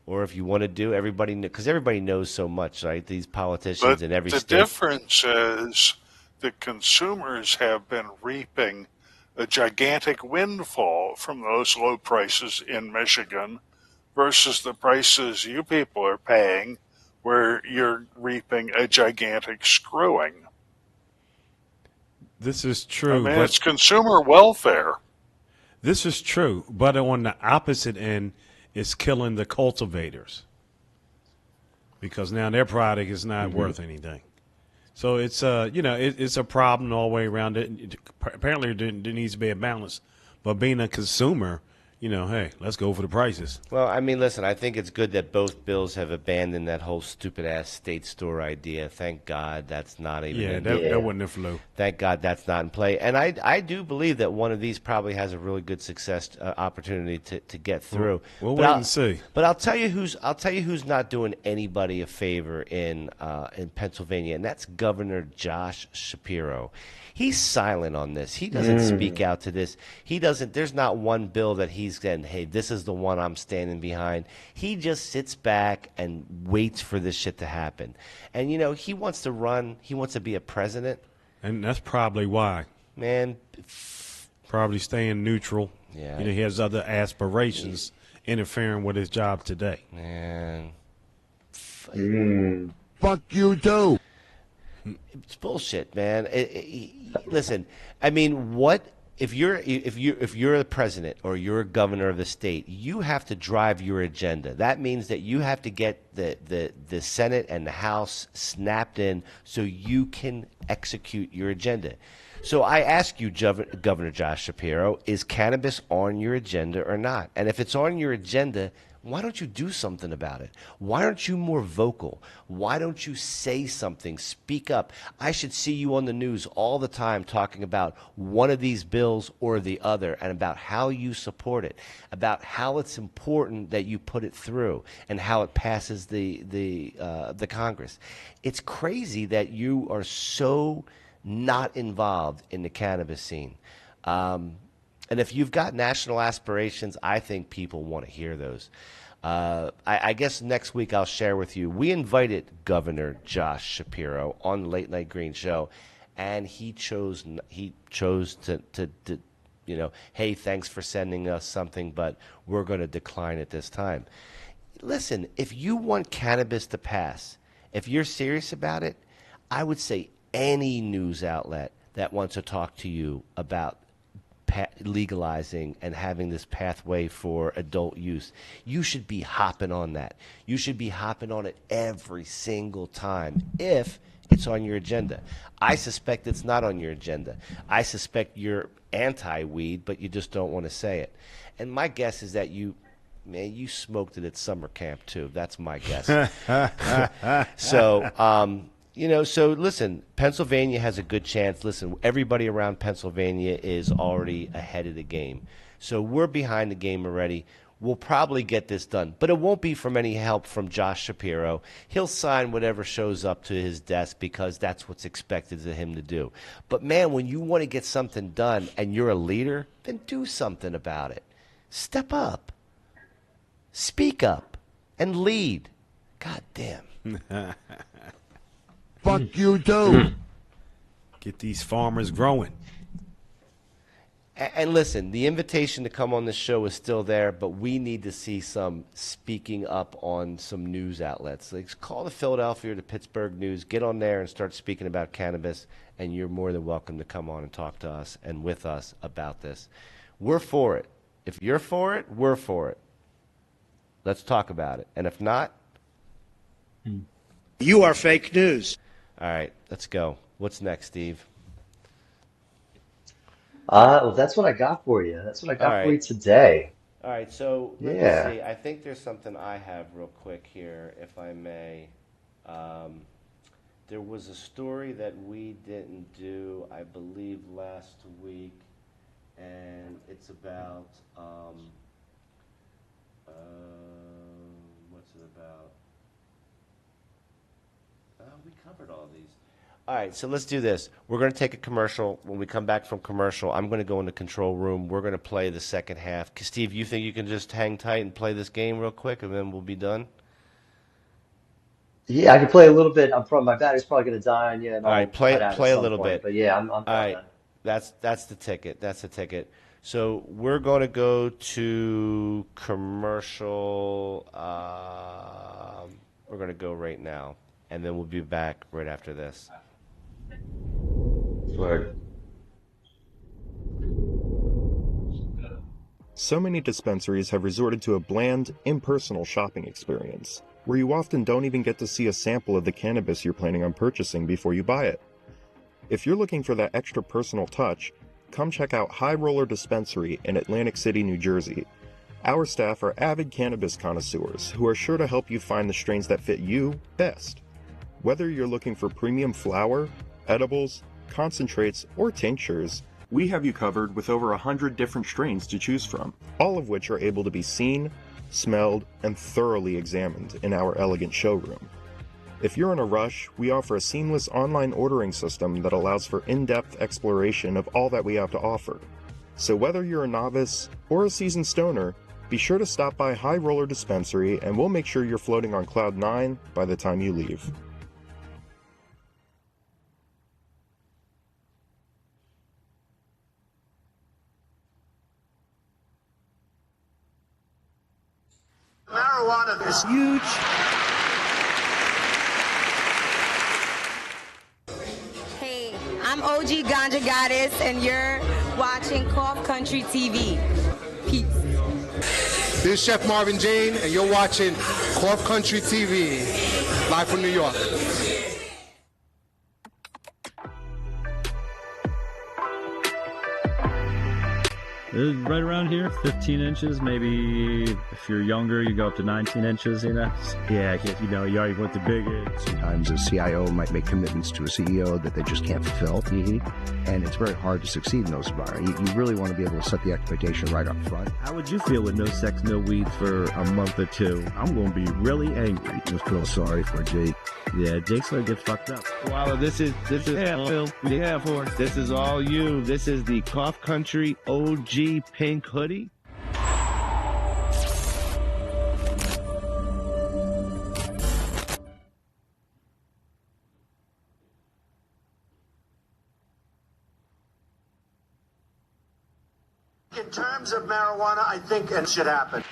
or if you want to do everybody, because everybody knows so much, right? These politicians But in every the state. difference is that consumers have been reaping a gigantic windfall from those low prices in Michigan versus the prices you people are paying, where you're reaping a gigantic screwing. This is I true, mean, but it's consumer welfare. this is true. But on the opposite end, it's killing the cultivators because now their product is not worth anything. So it's it's a problem all the way around. Apparently, there needs to be a balance. But being a consumer, hey, let's go for the prices. Well, I mean, listen, I think it's good that both bills have abandoned that whole stupid-ass state store idea. Thank God that's not even Yeah, in that wouldn't have flew. Thank God that's not in play. And I do believe that one of these probably has a really good success opportunity to get through. We'll But wait I'll- and see. But I'll tell you who's not doing anybody a favor in Pennsylvania, and that's Governor Josh Shapiro. He's silent on this. He doesn't speak out to this. He doesn't. There's not one bill that he's saying, "Hey, this is the one I'm standing behind." He just sits back and waits for this shit to happen. And he wants to run. He wants to be a president. And that's probably why. Man, Probably staying neutral. Yeah. He has other aspirations interfering with his job today. man, Fuck you too. it's bullshit, man. Listen, I mean, what if you're the president or you're a governor of the state? You have to drive your agenda. That means that you have to get the Senate and the House snapped in so you can execute your agenda. So I ask you, Governor Josh Shapiro, is cannabis on your agenda or not? And if it's on your agenda, why don't you do something about it? Why aren't you more vocal? Why don't you say something? Speak up. I should see you on the news all the time talking about one of these bills or the other and about how you support it, about how it's important that you put it through and how it passes the Congress. It's crazy that you are so not involved in the cannabis scene. And if you've got national aspirations, I think people want to hear those. I guess next week I'll share with you. We invited Governor Josh Shapiro on the Late Night Green Show, and he chose to hey, thanks for sending us something, but we're going to decline at this time. Listen, if you want cannabis to pass, if you're serious about it, I would say any news outlet that wants to talk to you about legalizing and having this pathway for adult use. You should be hopping on that. You should be hopping on it every single time if it's on your agenda. I suspect it's not on your agenda. I suspect you're anti-weed, but you just don't want to say it. And my guess is that you smoked it at summer camp too. That's my guess. So, so listen, Pennsylvania has a good chance. Listen, everybody around Pennsylvania is already ahead of the game. So we're behind the game already. We'll probably get this done, but it won't be from any help from Josh Shapiro. He'll sign whatever shows up to his desk because that's what's expected of him to do. But man, when you want to get something done and you're a leader, then do something about it. Step up. Speak up and lead. God damn. Fuck you too. Get these farmers growing. And listen, the invitation to come on this show is still there, but we need to see some speaking up on some news outlets. Like, call the Philadelphia or the Pittsburgh News, get on there and start speaking about cannabis, and you're more than welcome to come on and talk to us and with us about this. We're for it. If you're for it, we're for it. Let's talk about it. And if not, you are fake news. All right, let's go. What's next, Steve? Well, that's what I got for you. That's what I got for you today. All right, so let me see. I think there's something I have real quick here, if I may. There was a story that we didn't do, I believe, last week, and it's about, what's it about? We covered all these. All right, so let's do this. We're going to take a commercial. When we come back from commercial, I'm going to go in the control room. We're going to play the second half. Steve, you think you can just hang tight and play this game real quick, and then we'll be done? Yeah, I can play a little bit. My battery's probably going to die on you. And all right, play a little bit. But yeah, I'm all right, that's the ticket. That's the ticket. So we're going to go to commercial. We're going to go right now, and then we'll be back right after this. Word. So many dispensaries have resorted to a bland, impersonal shopping experience, where you often don't even get to see a sample of the cannabis you're planning on purchasing before you buy it. If you're looking for that extra personal touch, come check out High Roller Dispensary in Atlantic City, New Jersey. Our staff are avid cannabis connoisseurs who are sure to help you find the strains that fit you best. Whether you're looking for premium flower, edibles, concentrates, or tinctures, we have you covered with over 100 different strains to choose from, all of which are able to be seen, smelled, and thoroughly examined in our elegant showroom. If you're in a rush, we offer a seamless online ordering system that allows for in-depth exploration of all that we have to offer. So whether you're a novice or a seasoned stoner, be sure to stop by High Roller Dispensary and we'll make sure you're floating on cloud 9 by the time you leave. Marijuana is huge. Hey, I'm OG Ganja Goddess, and you're watching Cough Country TV. Peace. This is Chef Marvin Jane, and you're watching Cough Country TV, live from New York. Right around here, 15 inches, maybe if you're younger, you go up to 19 inches, you know? Yeah, you know, you already went the big age. Sometimes a CIO might make commitments to a CEO that they just can't fulfill. And it's very hard to succeed in those environments. You really want to be able to set the expectation right up front. How would you feel with no sex, no weed for a month or two? I'm going to be really angry. I just feel sorry for Jake. Yeah, Jake's going to get fucked up. Wow, this is Phil. Yeah, for this is all you. This is the Cough Country OG pink hoodie. In terms of marijuana, I think it should happen.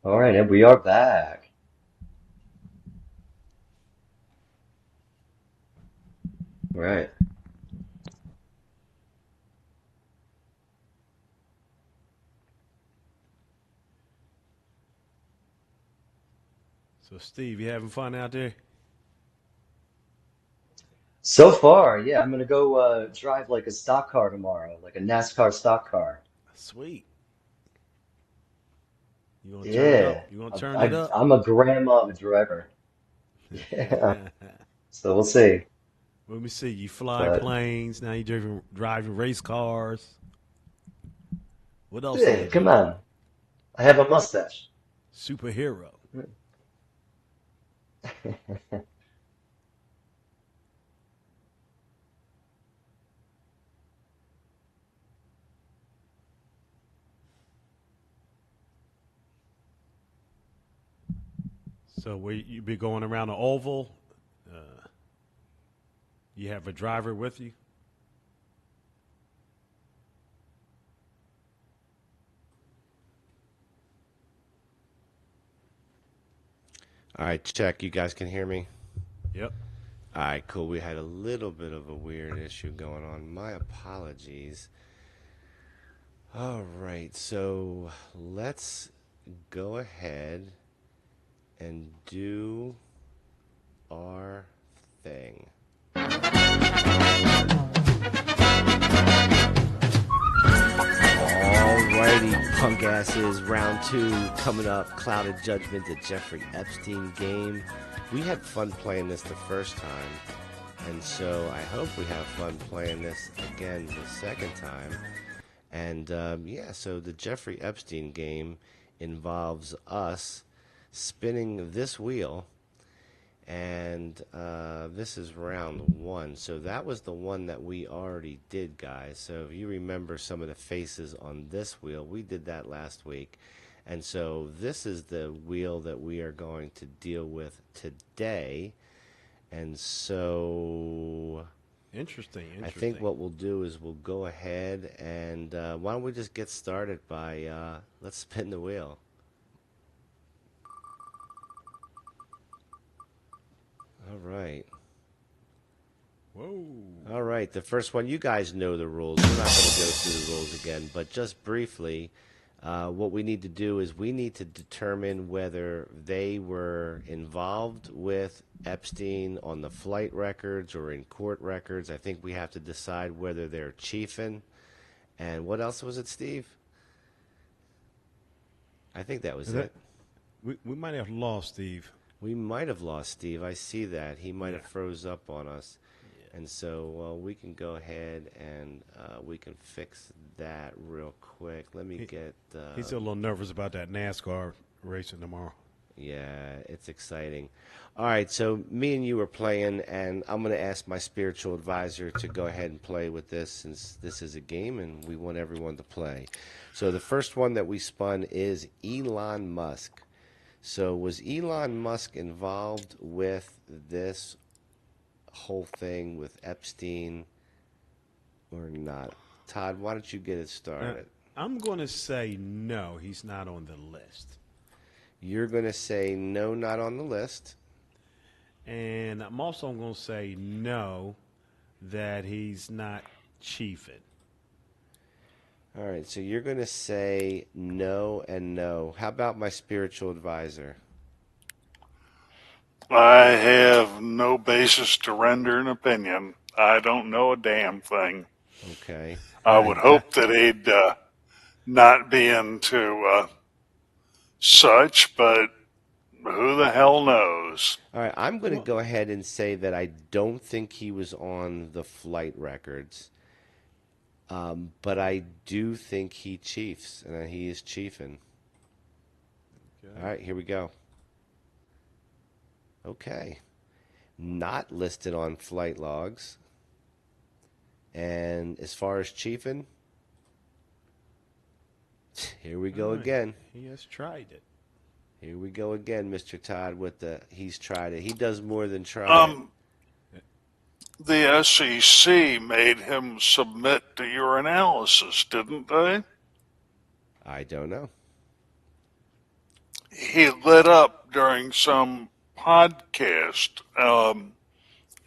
All right, and we are back. Right. So, Steve, you having fun out there? So far, yeah, I'm gonna go drive like a stock car tomorrow, like a NASCAR stock car. Sweet. You gonna turn it up? Yeah, You gonna turn it up? I'm a grandma driver. Yeah, so we'll see. Let me see. You fly But planes. Now you're driving race cars. What else do yeah, you come do? on, I have a mustache. Superhero. So where you be going around the oval? Uh, you have a driver with you? All right, check. You guys can hear me? Yep. All right, cool. We had a little bit of a weird issue going on. My apologies. All right, so let's go ahead and do our thing. Alrighty, punk asses, round 2 coming up. Clouded Judgment, the Jeffrey Epstein game. We had fun playing this the first time, and so I hope we have fun playing this again the second time. And yeah, so the Jeffrey Epstein game involves us spinning this wheel, and this is round 1. So that was the one that we already did, guys. So if you remember some of the faces on this wheel, we did that last week. And so this is the wheel that we are going to deal with today. And so Interesting. I think what we'll do is we'll go ahead and why don't we just get started by let's spin the wheel. All right. Whoa. All right, the first one, you guys know the rules. We're not going to go through the rules again, but just briefly, what we need to do is we need to determine whether they were involved with Epstein on the flight records or in court records. I think we have to decide whether they're chiefing. And what else was it, Steve? I think that was it. We might have lost Steve. We might have lost Steve. I see that. He might have froze up on us. And so we can go ahead and we can fix that real quick. Let me get... He's a little nervous about that NASCAR racing tomorrow. Yeah, it's exciting. All right, so me and you are playing, and I'm going to ask my spiritual advisor to go ahead and play with this since this is a game and we want everyone to play. So the first one that we spun is Elon Musk. So was Elon Musk involved with this whole thing with Epstein or not? Todd, why don't you get it started? I'm going to say no, he's not on the list. You're going to say no, not on the list. And I'm also going to say no, that he's not chiefing. All right, so you're going to say no and no. How about my spiritual advisor? I have no basis to render an opinion. I don't know a damn thing. Okay. I would hope that he'd not be into such, but who the hell knows? All right, I'm going to go ahead and say that I don't think he was on the flight records, but I do think he chiefs, and he is chiefing. Okay. All right, here we go. Okay. Not listed on flight logs. And as far as chiefing, here we go again. He has tried it. Here we go again, Mr. Todd, with the he's tried it. He does more than try it. The SEC made him submit to your analysis, didn't they? I don't know. he lit up during some podcast,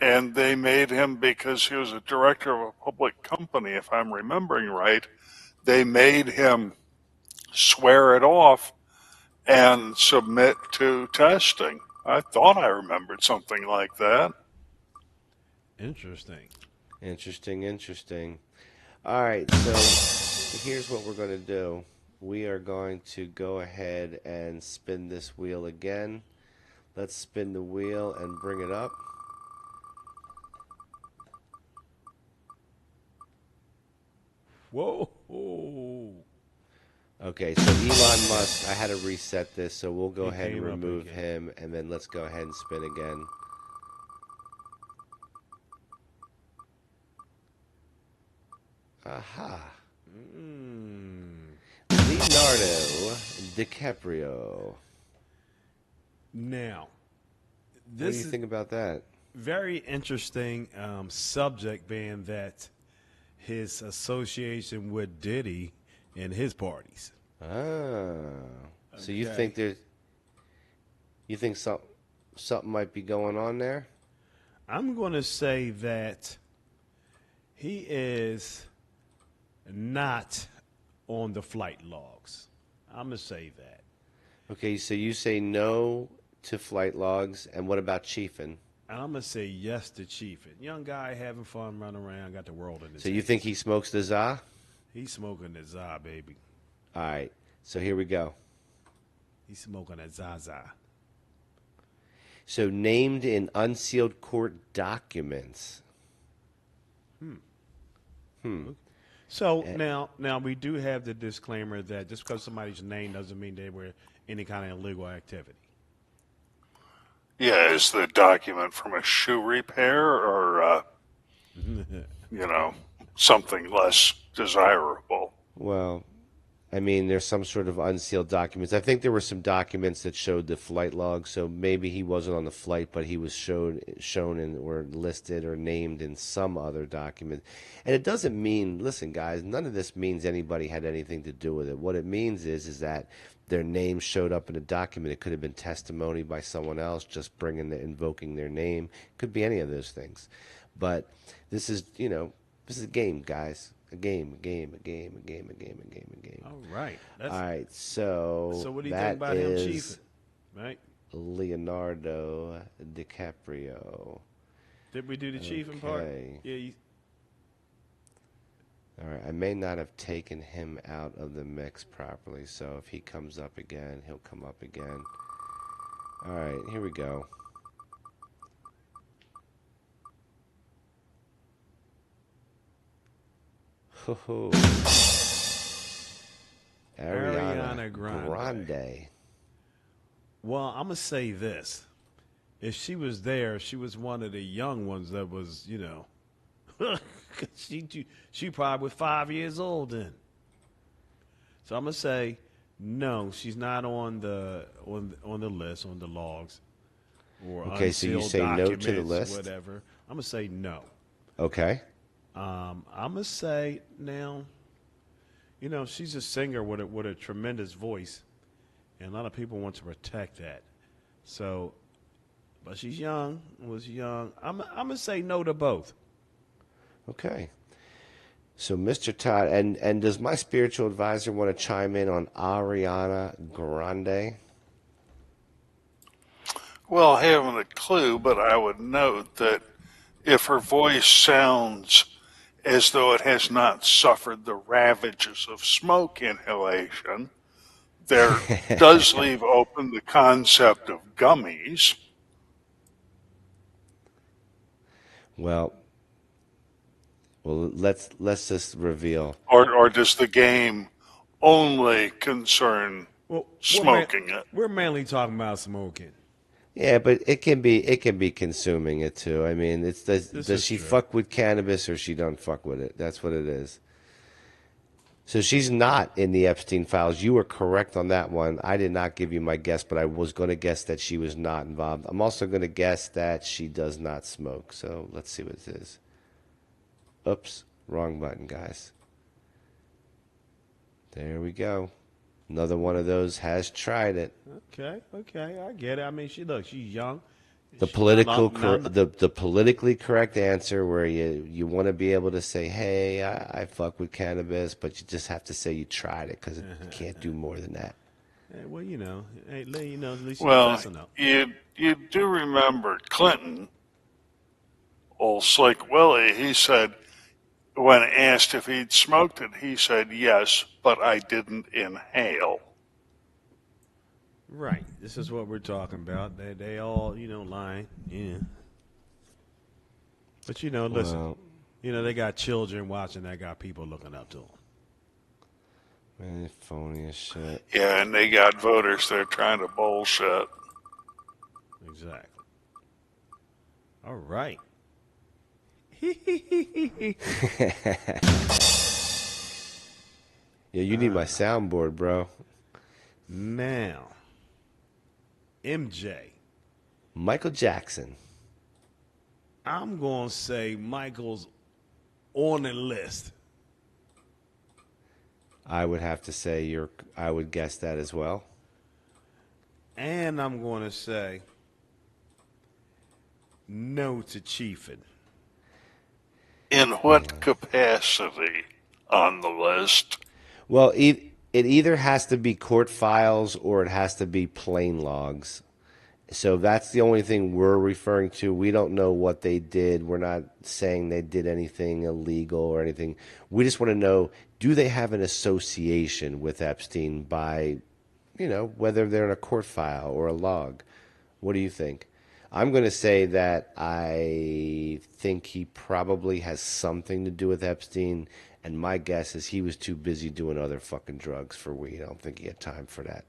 and they made him, because he was a director of a public company, if I'm remembering right, they made him swear it off and submit to testing. I thought I remembered something like that. Interesting. Interesting. All right, so here's what we're going to do. We are going to go ahead and spin this wheel again. Let's spin the wheel and bring it up. Whoa. Okay, so Elon Musk, I had to reset this, so we'll go ahead and came up remove again. him, and then let's go ahead and spin again. Aha. Leonardo DiCaprio. Now, What do you think about that? Very interesting subject, being that his association with Diddy and his parties. So you think something might be going on there? I'm going to say that he is not on the flight logs. I'm going to say that. Okay, so you say no to flight logs, and what about chiefing? I'm going to say yes to chiefing. Young guy having fun, running around, got the world in his So you hands. think he smokes the za? He's smoking the za, baby. All right, so here we go. He's smoking that Zaza. So named in unsealed court documents. So now we do have the disclaimer that just because somebody's name doesn't mean they were any kind of illegal activity. Yeah, is the document from a shoe repair or, something less desirable? Well, I mean, there's some sort of unsealed documents. I think there were some documents that showed the flight log, so maybe he wasn't on the flight, but he was shown in or listed or named in some other document. And it doesn't mean, listen, guys, none of this means anybody had anything to do with it. What it means is that their name showed up in a document. It could have been testimony by someone else, just invoking their name. It could be any of those things. But this is a game, guys. A game. All right. All right, so what do you think about him chiefing? Right? Leonardo DiCaprio. Did we do the chiefing part? Yeah. All right, I may not have taken him out of the mix properly, so if he comes up again, he'll come up again. All right, here we go. Ariana Grande. Well, I'm going to say this. If she was there, she was one of the young ones that was, she probably was 5 years old then. So I'm going to say, no, she's not on the list, on the logs. Or okay, so you say no to the list? Whatever. I'm going to say no. Okay. I'm going to say now, she's a singer with a tremendous voice, and a lot of people want to protect that. So, but she's young, was young. I'm going to say no to both. Okay. So, Mr. Todd, and does my spiritual advisor want to chime in on Ariana Grande? Well, I haven't a clue, but I would note that if her voice sounds as though it has not suffered the ravages of smoke inhalation, there does leave open the concept of gummies. Well, let's just reveal. Or does the game only concern smoking it? We're mainly talking about smoking. Yeah, but it can be consuming it too. I mean, does she fuck with cannabis or she don't fuck with it? That's what it is. So she's not in the Epstein files. You were correct on that one. I did not give you my guess, but I was going to guess that she was not involved. I'm also going to guess that she does not smoke. So let's see what it is. Oops, wrong button, guys. There we go. Another one of those has tried it. Okay, I get it. I mean, she's young. The the politically correct answer, where you want to be able to say, "Hey, I fuck with cannabis," but you just have to say you tried it because you can't do more than that. Well, at least Well, you're up. you do remember Clinton, old Slick Willie, he said, when asked if he'd smoked it, he said, yes, but I didn't inhale. Right. This is what we're talking about. They all, lying. Yeah. But, listen, they got children watching. They got people looking up to them. Man, phony as shit. Yeah, and they got voters that are trying to bullshit. Exactly. All right. Yeah, you need my soundboard, bro. Now, MJ. Michael Jackson. I'm going to say Michael's on the list. I would have to say I would guess that as well. And I'm going to say no to Chiefin. In what capacity on the list? Well, it either has to be court files or it has to be plain logs. So that's the only thing we're referring to. We don't know what they did. We're not saying they did anything illegal or anything. We just want to know, do they have an association with Epstein by, whether they're in a court file or a log? What do you think? I'm going to say that I think he probably has something to do with Epstein, and my guess is he was too busy doing other fucking drugs for weed. I don't think he had time for that.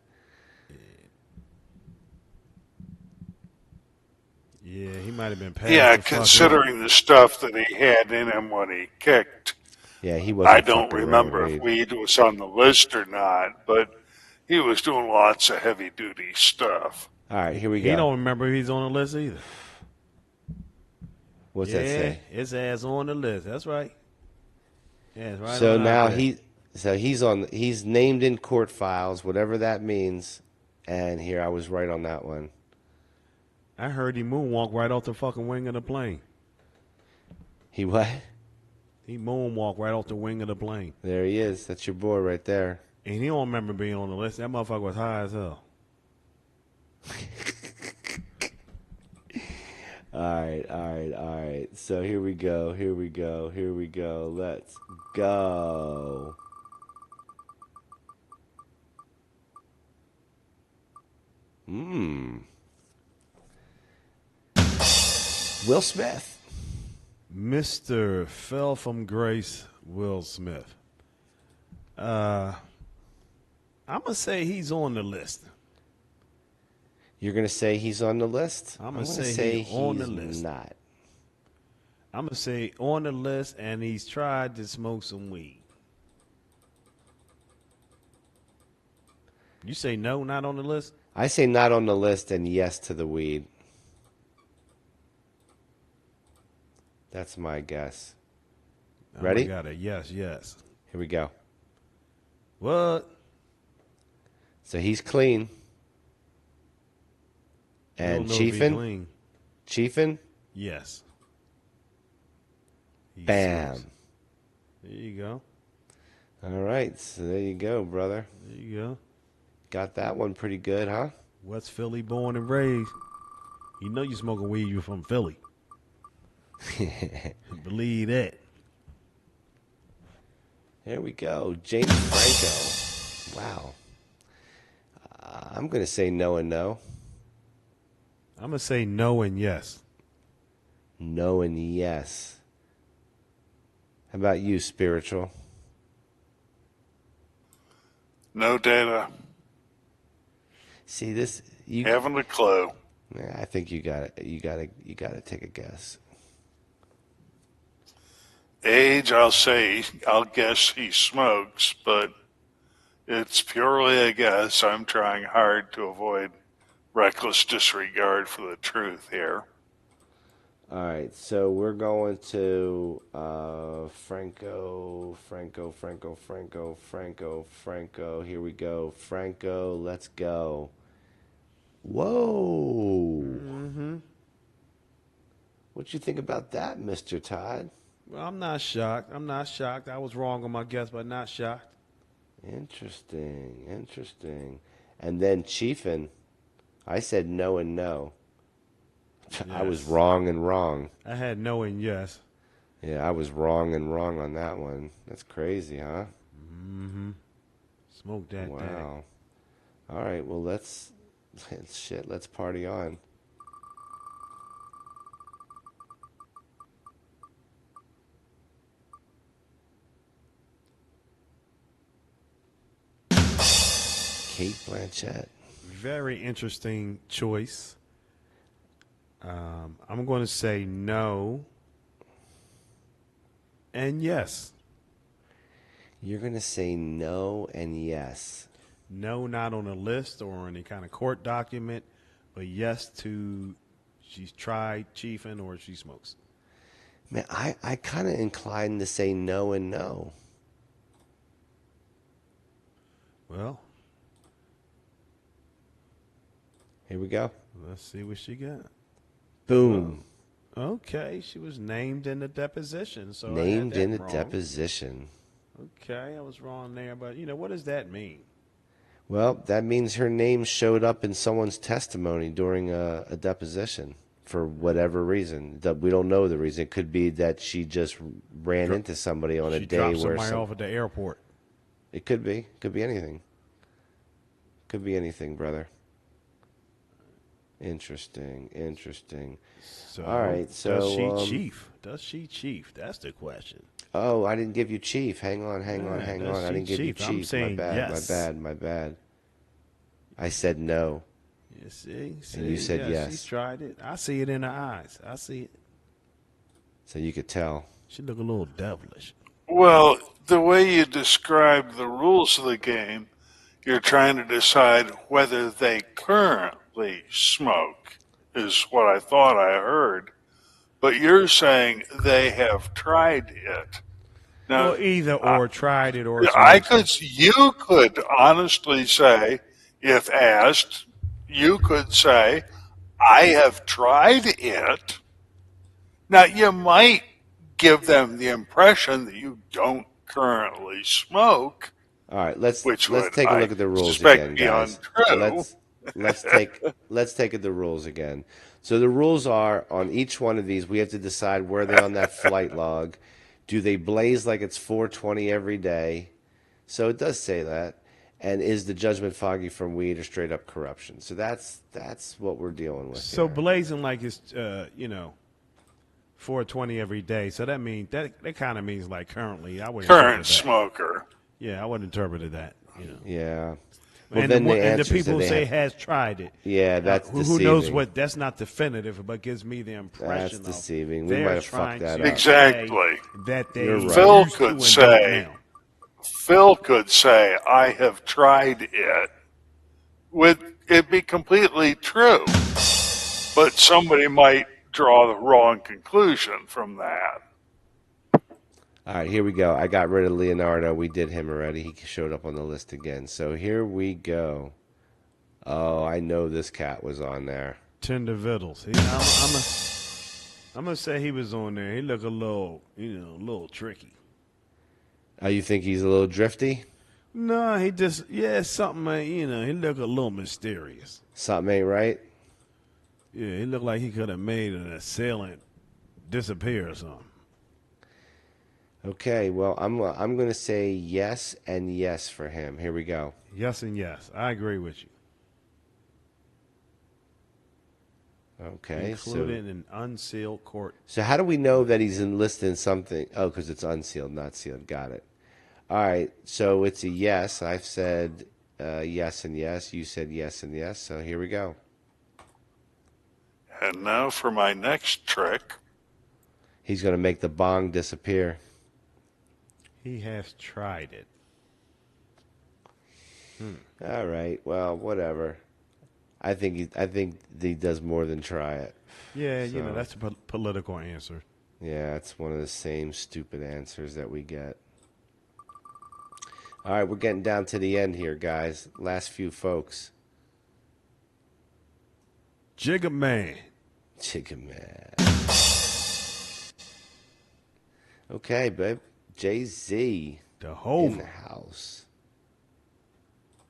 Yeah, he might have been passed. Yeah, considering the stuff that he had in him when he kicked. Yeah, he wasn't. I don't remember if weed was on the list or not, but he was doing lots of heavy-duty stuff. All right, here we go. He don't remember if he's on the list either. What's that say? His ass on the list. That's right. Yeah, it's right. So now he's named in court files, whatever that means. And here, I was right on that one. I heard he moonwalk right off the fucking wing of the plane. He what? He moonwalk right off the wing of the plane. There he is. That's your boy right there. And he don't remember being on the list. That motherfucker was high as hell. All right. So here we go. Let's go. Will Smith. Mr. Fell from Grace, Will Smith. I'm going to say he's on the list. You're going to say he's on the list? I'm going to say he's on the list. Not. I'm going to say on the list, and he's tried to smoke some weed. You say no, not on the list? I say not on the list and yes to the weed. That's my guess. Ready? I got it. Yes. Here we go. What? So he's clean. And Chiefin? Chiefin? Yes. Bam. Smokes. There you go. All right. So there you go, brother. There you go. Got that one pretty good, huh? West Philly born and raised. You know you smoking weed, you're from Philly. Believe that. There we go. James Franco. Wow. I'm going to say no and no. I'm going to say no and yes. No and yes. How about you, Spiritual? No data. See this? You haven't a clue. Yeah, I think you got it. You got to take a guess. Age, I'll guess he smokes, but it's purely a guess. I'm trying hard to avoid reckless disregard for the truth here. All right, so we're going to Franco. Here we go. Franco, let's go. Whoa. Mm-hmm. What you think about that, Mr. Todd? Well, I'm not shocked. I was wrong on my guess, but not shocked. Interesting. And then Chiefin, I said no and no. Yes. I was wrong and wrong. I had no and yes. Yeah, I was wrong and wrong on that one. That's crazy, huh? Mm-hmm. Smoke that thing. Wow. All right, well, let's party on. Kate Blanchett. Very interesting choice. I'm going to say no and yes. You're going to say no and yes. No, not on a list or any kind of court document, but yes to she's tried chiefing or she smokes. Man, I kind of inclined to say no and no. Well, here we go. Let's see what she got. Boom. Well, okay, she was named in the deposition. So named in the wrong. deposition. Okay, I was wrong there, but what does that mean? Well, that means her name showed up in someone's testimony during a deposition for whatever reason. We don't know the reason. It could be that she just ran into somebody on a day where somebody off at the airport. It could be. Could be anything. Could be anything, brother. Interesting. So, all right. So does she chief? Does she chief? That's the question. Oh, I didn't give you chief. Hang on. I didn't give you chief. I'm saying my bad. I said no. You see? And you said yes. She tried it. I see it in her eyes. I see it. So you could tell. She look a little devilish. Well, the way you describe the rules of the game, you're trying to decide whether they currently smoke, is what I thought I heard. But you're saying they have tried it. Now, Well, either or tried it or you could honestly say, if asked, you could say, I have tried it. Now, you might give them the impression that you don't currently smoke. All right, let's take a look at the rules again, guys. Let's take the rules again. So the rules are on each one of these. We have to decide where they're on that flight log. Do they blaze like it's 420 every day? So it does say that. And is the judgment foggy from weed or straight up corruption? So that's what we're dealing with. So here. blazing like it's 420 every day. So that means that kind of means like currently. I would current smoker. Yeah, I would interpret that. Yeah. Well, and then the people who say has tried it. Yeah, that's who knows what? That's not definitive, but gives me the impression. That's deceiving. We might have fucked that up. Exactly. That they right. Phil could say, I have tried it. Would it be completely true? But somebody might draw the wrong conclusion from that. All right, here we go. I got rid of Leonardo. We did him already. He showed up on the list again. So here we go. Oh, I know this cat was on there. Tender Vittles. I'm gonna say he was on there. He looked a little, a little tricky. Oh, you think he's a little drifty? No, he just something. He looked a little mysterious. Something ain't right. Yeah, he looked like he could have made an assailant disappear or something. Okay, well, I'm going to say yes and yes for him. Here we go. Yes and yes. I agree with you. Okay, including an unsealed court. So how do we know that he's enlisted in something? Oh, because it's unsealed, not sealed. Got it. All right, so it's a yes. I've said yes and yes. You said yes and yes. So here we go. And now for my next trick. He's going to make the bong disappear. He has tried it. All right. Well, whatever. I think he does more than try it. Yeah, So, that's a political answer. Yeah, it's one of the same stupid answers that we get. All right, we're getting down to the end here, guys. Last few folks. Jigga Man. Jigga Man. Okay, babe. Jay-Z. The whole in the house.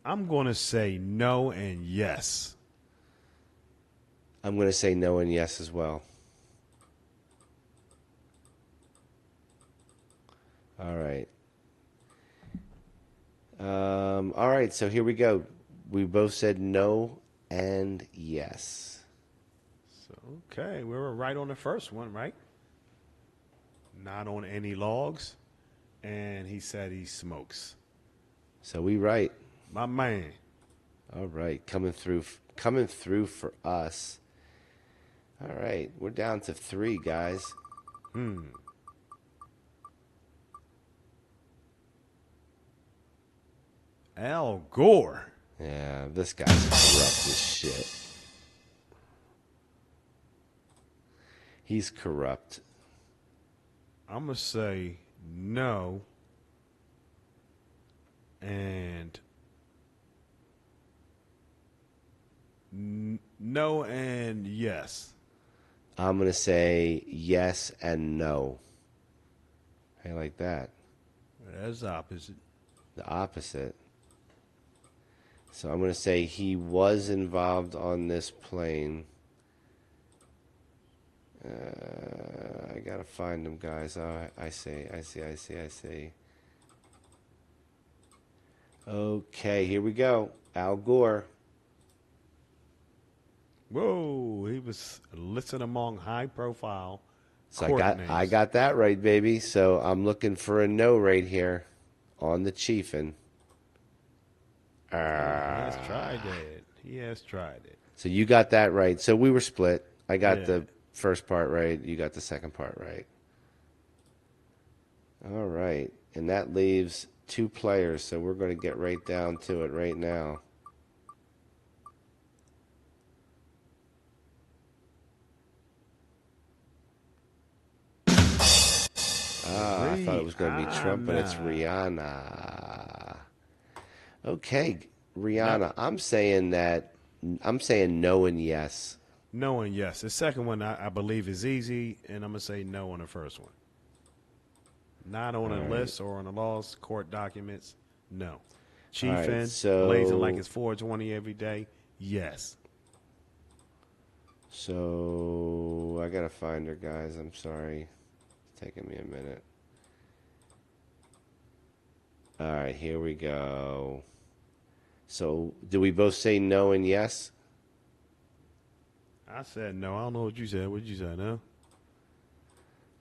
I'm going to say no and yes. I'm going to say no and yes as well. All right. All right, so here we go. We both said no and yes. So, okay, we were right on the first one, right? Not on any logs. And he said he smokes. So we right. My man. All right, coming through for us. All right, we're down to 3, guys. Al Gore. Yeah, this guy's corrupt as shit. He's corrupt. I'm going to say no and no and yes. I'm going to say yes and no. How you like that? That's the opposite. The opposite. So I'm going to say he was involved on this plane. I got to find him, guys. I see. Okay, here we go. Al Gore. Whoa, he was listed among high-profile So court names. I got that right, baby. So I'm looking for a no right here on the chiefin'. He has tried it. He has tried it. So you got that right. So we were split. I got the first part right. You got the second part right. All right. And that leaves 2 players. So we're going to get right down to it right now. I thought it was going to be Trump, but it's Rihanna. Okay, Rihanna. I'm saying no and yes. No and yes. The second one, I believe, is easy, and I'm going to say no on the first one. Not on a list or on the laws, court documents, no. Chiefin', blazing like it's 420 every day, yes. So I got to find her, guys. I'm sorry. It's taking me a minute. All right, here we go. So, do we both say no and yes? I said no. I don't know what you said. What did you say, no?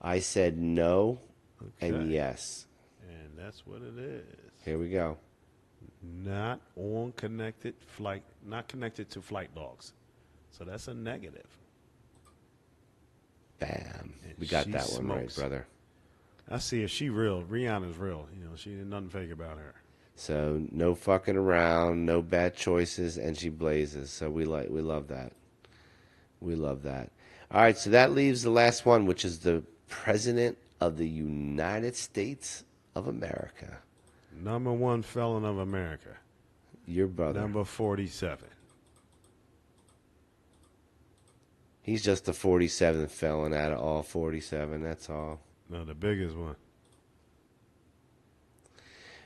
I said no and yes. And that's what it is. Here we go. Not connected to flight logs. So that's a negative. Bam. We got that one right, brother. I see if she real. Rihanna's real. You know, she ain't nothing fake about her. So no fucking around, no bad choices, and she blazes. So we love that. We love that. All right, so that leaves the last one, which is the President of the United States of America. Number 1 felon of America. Your brother. Number 47. He's just the 47th felon out of all 47, that's all. No, the biggest one.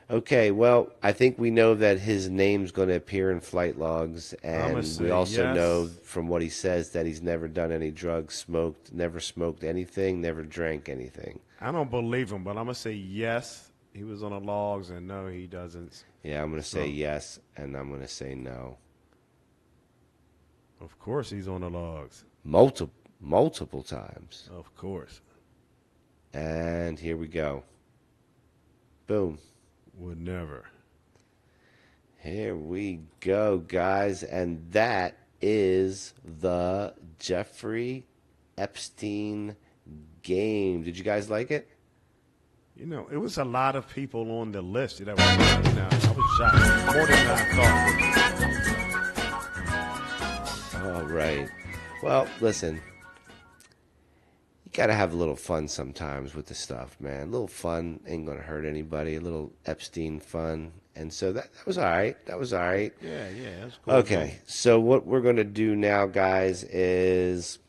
Okay, well, I think we know that his name's going to appear in flight logs, and we also know from what he says that he's never done any drugs, never smoked anything, never drank anything. I don't believe him, but I'm going to say yes, he was on the logs, and no, he doesn't. Yeah, I'm going to say yes, and I'm going to say no. Of course he's on the logs. Multiple times. Of course. And here we go. Boom. Would never. Here we go, guys. And that is the Jeffrey Epstein game. Did you guys like it? You know, it was a lot of people on the list. That was, I was shocked. More than I thought. Right. Well, listen. You gotta have a little fun sometimes with the stuff, man. A little fun ain't gonna hurt anybody. A little Epstein fun. And so that was all right. That was all right. Yeah, that's cool. Okay, Man. so what we're gonna do now, guys, is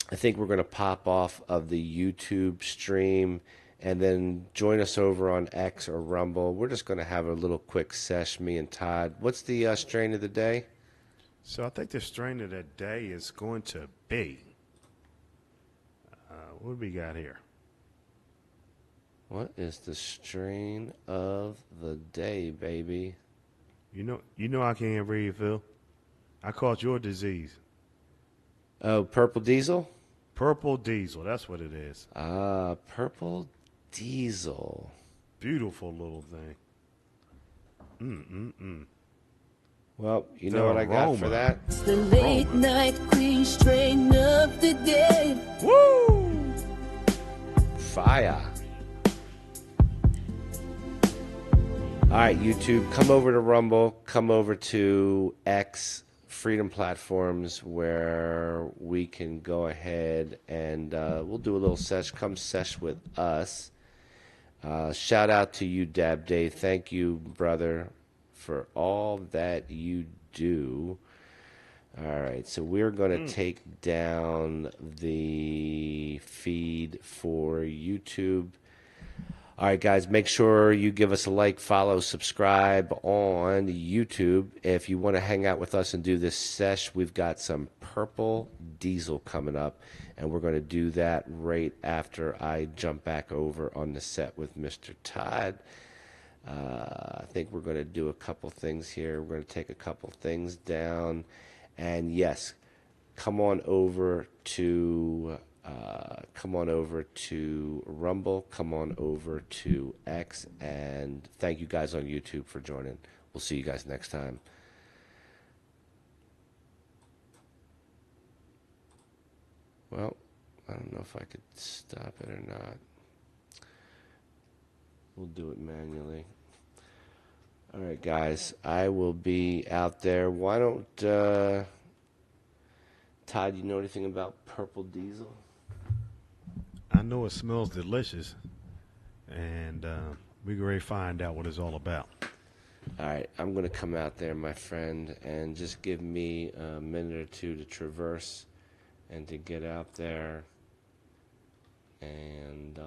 I think we're gonna pop off of the YouTube stream and then join us over on X or Rumble. We're just gonna have a little quick sesh, me and Todd. What's the strain of the day? So I think the strain of the day is going to be. What do we got here? What is the strain of the day, baby? You know I can't read, Phil. I caught your disease. Oh, purple diesel? Purple diesel, that's what it is. Purple diesel. Beautiful little thing. Well, you know what I got for that? It's the late night queen strain of the day. Woo! Fire. All right, YouTube, come over to Rumble, come over to X, Freedom Platforms, where we can go ahead and we'll do a little sesh. Come sesh with us. Shout out to you, Dab Dave. Thank you, brother, for all that you do. All right, so we're going to take down the feed for YouTube. All right, guys, make sure you give us a like, follow, subscribe on YouTube. If you want to hang out with us and do this sesh, we've got some Purple Diesel coming up, and we're going to do that right after I jump back over on the set with Mr. Todd. I think we're going to do a couple things here. We're going to take a couple things down. And yes, come on over to Rumble, come on over to X, and thank you guys on YouTube for joining. We'll see you guys next time. Well, I don't know if I could stop it or not. We'll do it manually. All right, guys, I will be out there. Why don't, Todd, you know anything about Purple Diesel? I know it smells delicious, and we're going to find out what it's all about. All right, I'm going to come out there, my friend, and just give me a minute or two to traverse and to get out there, and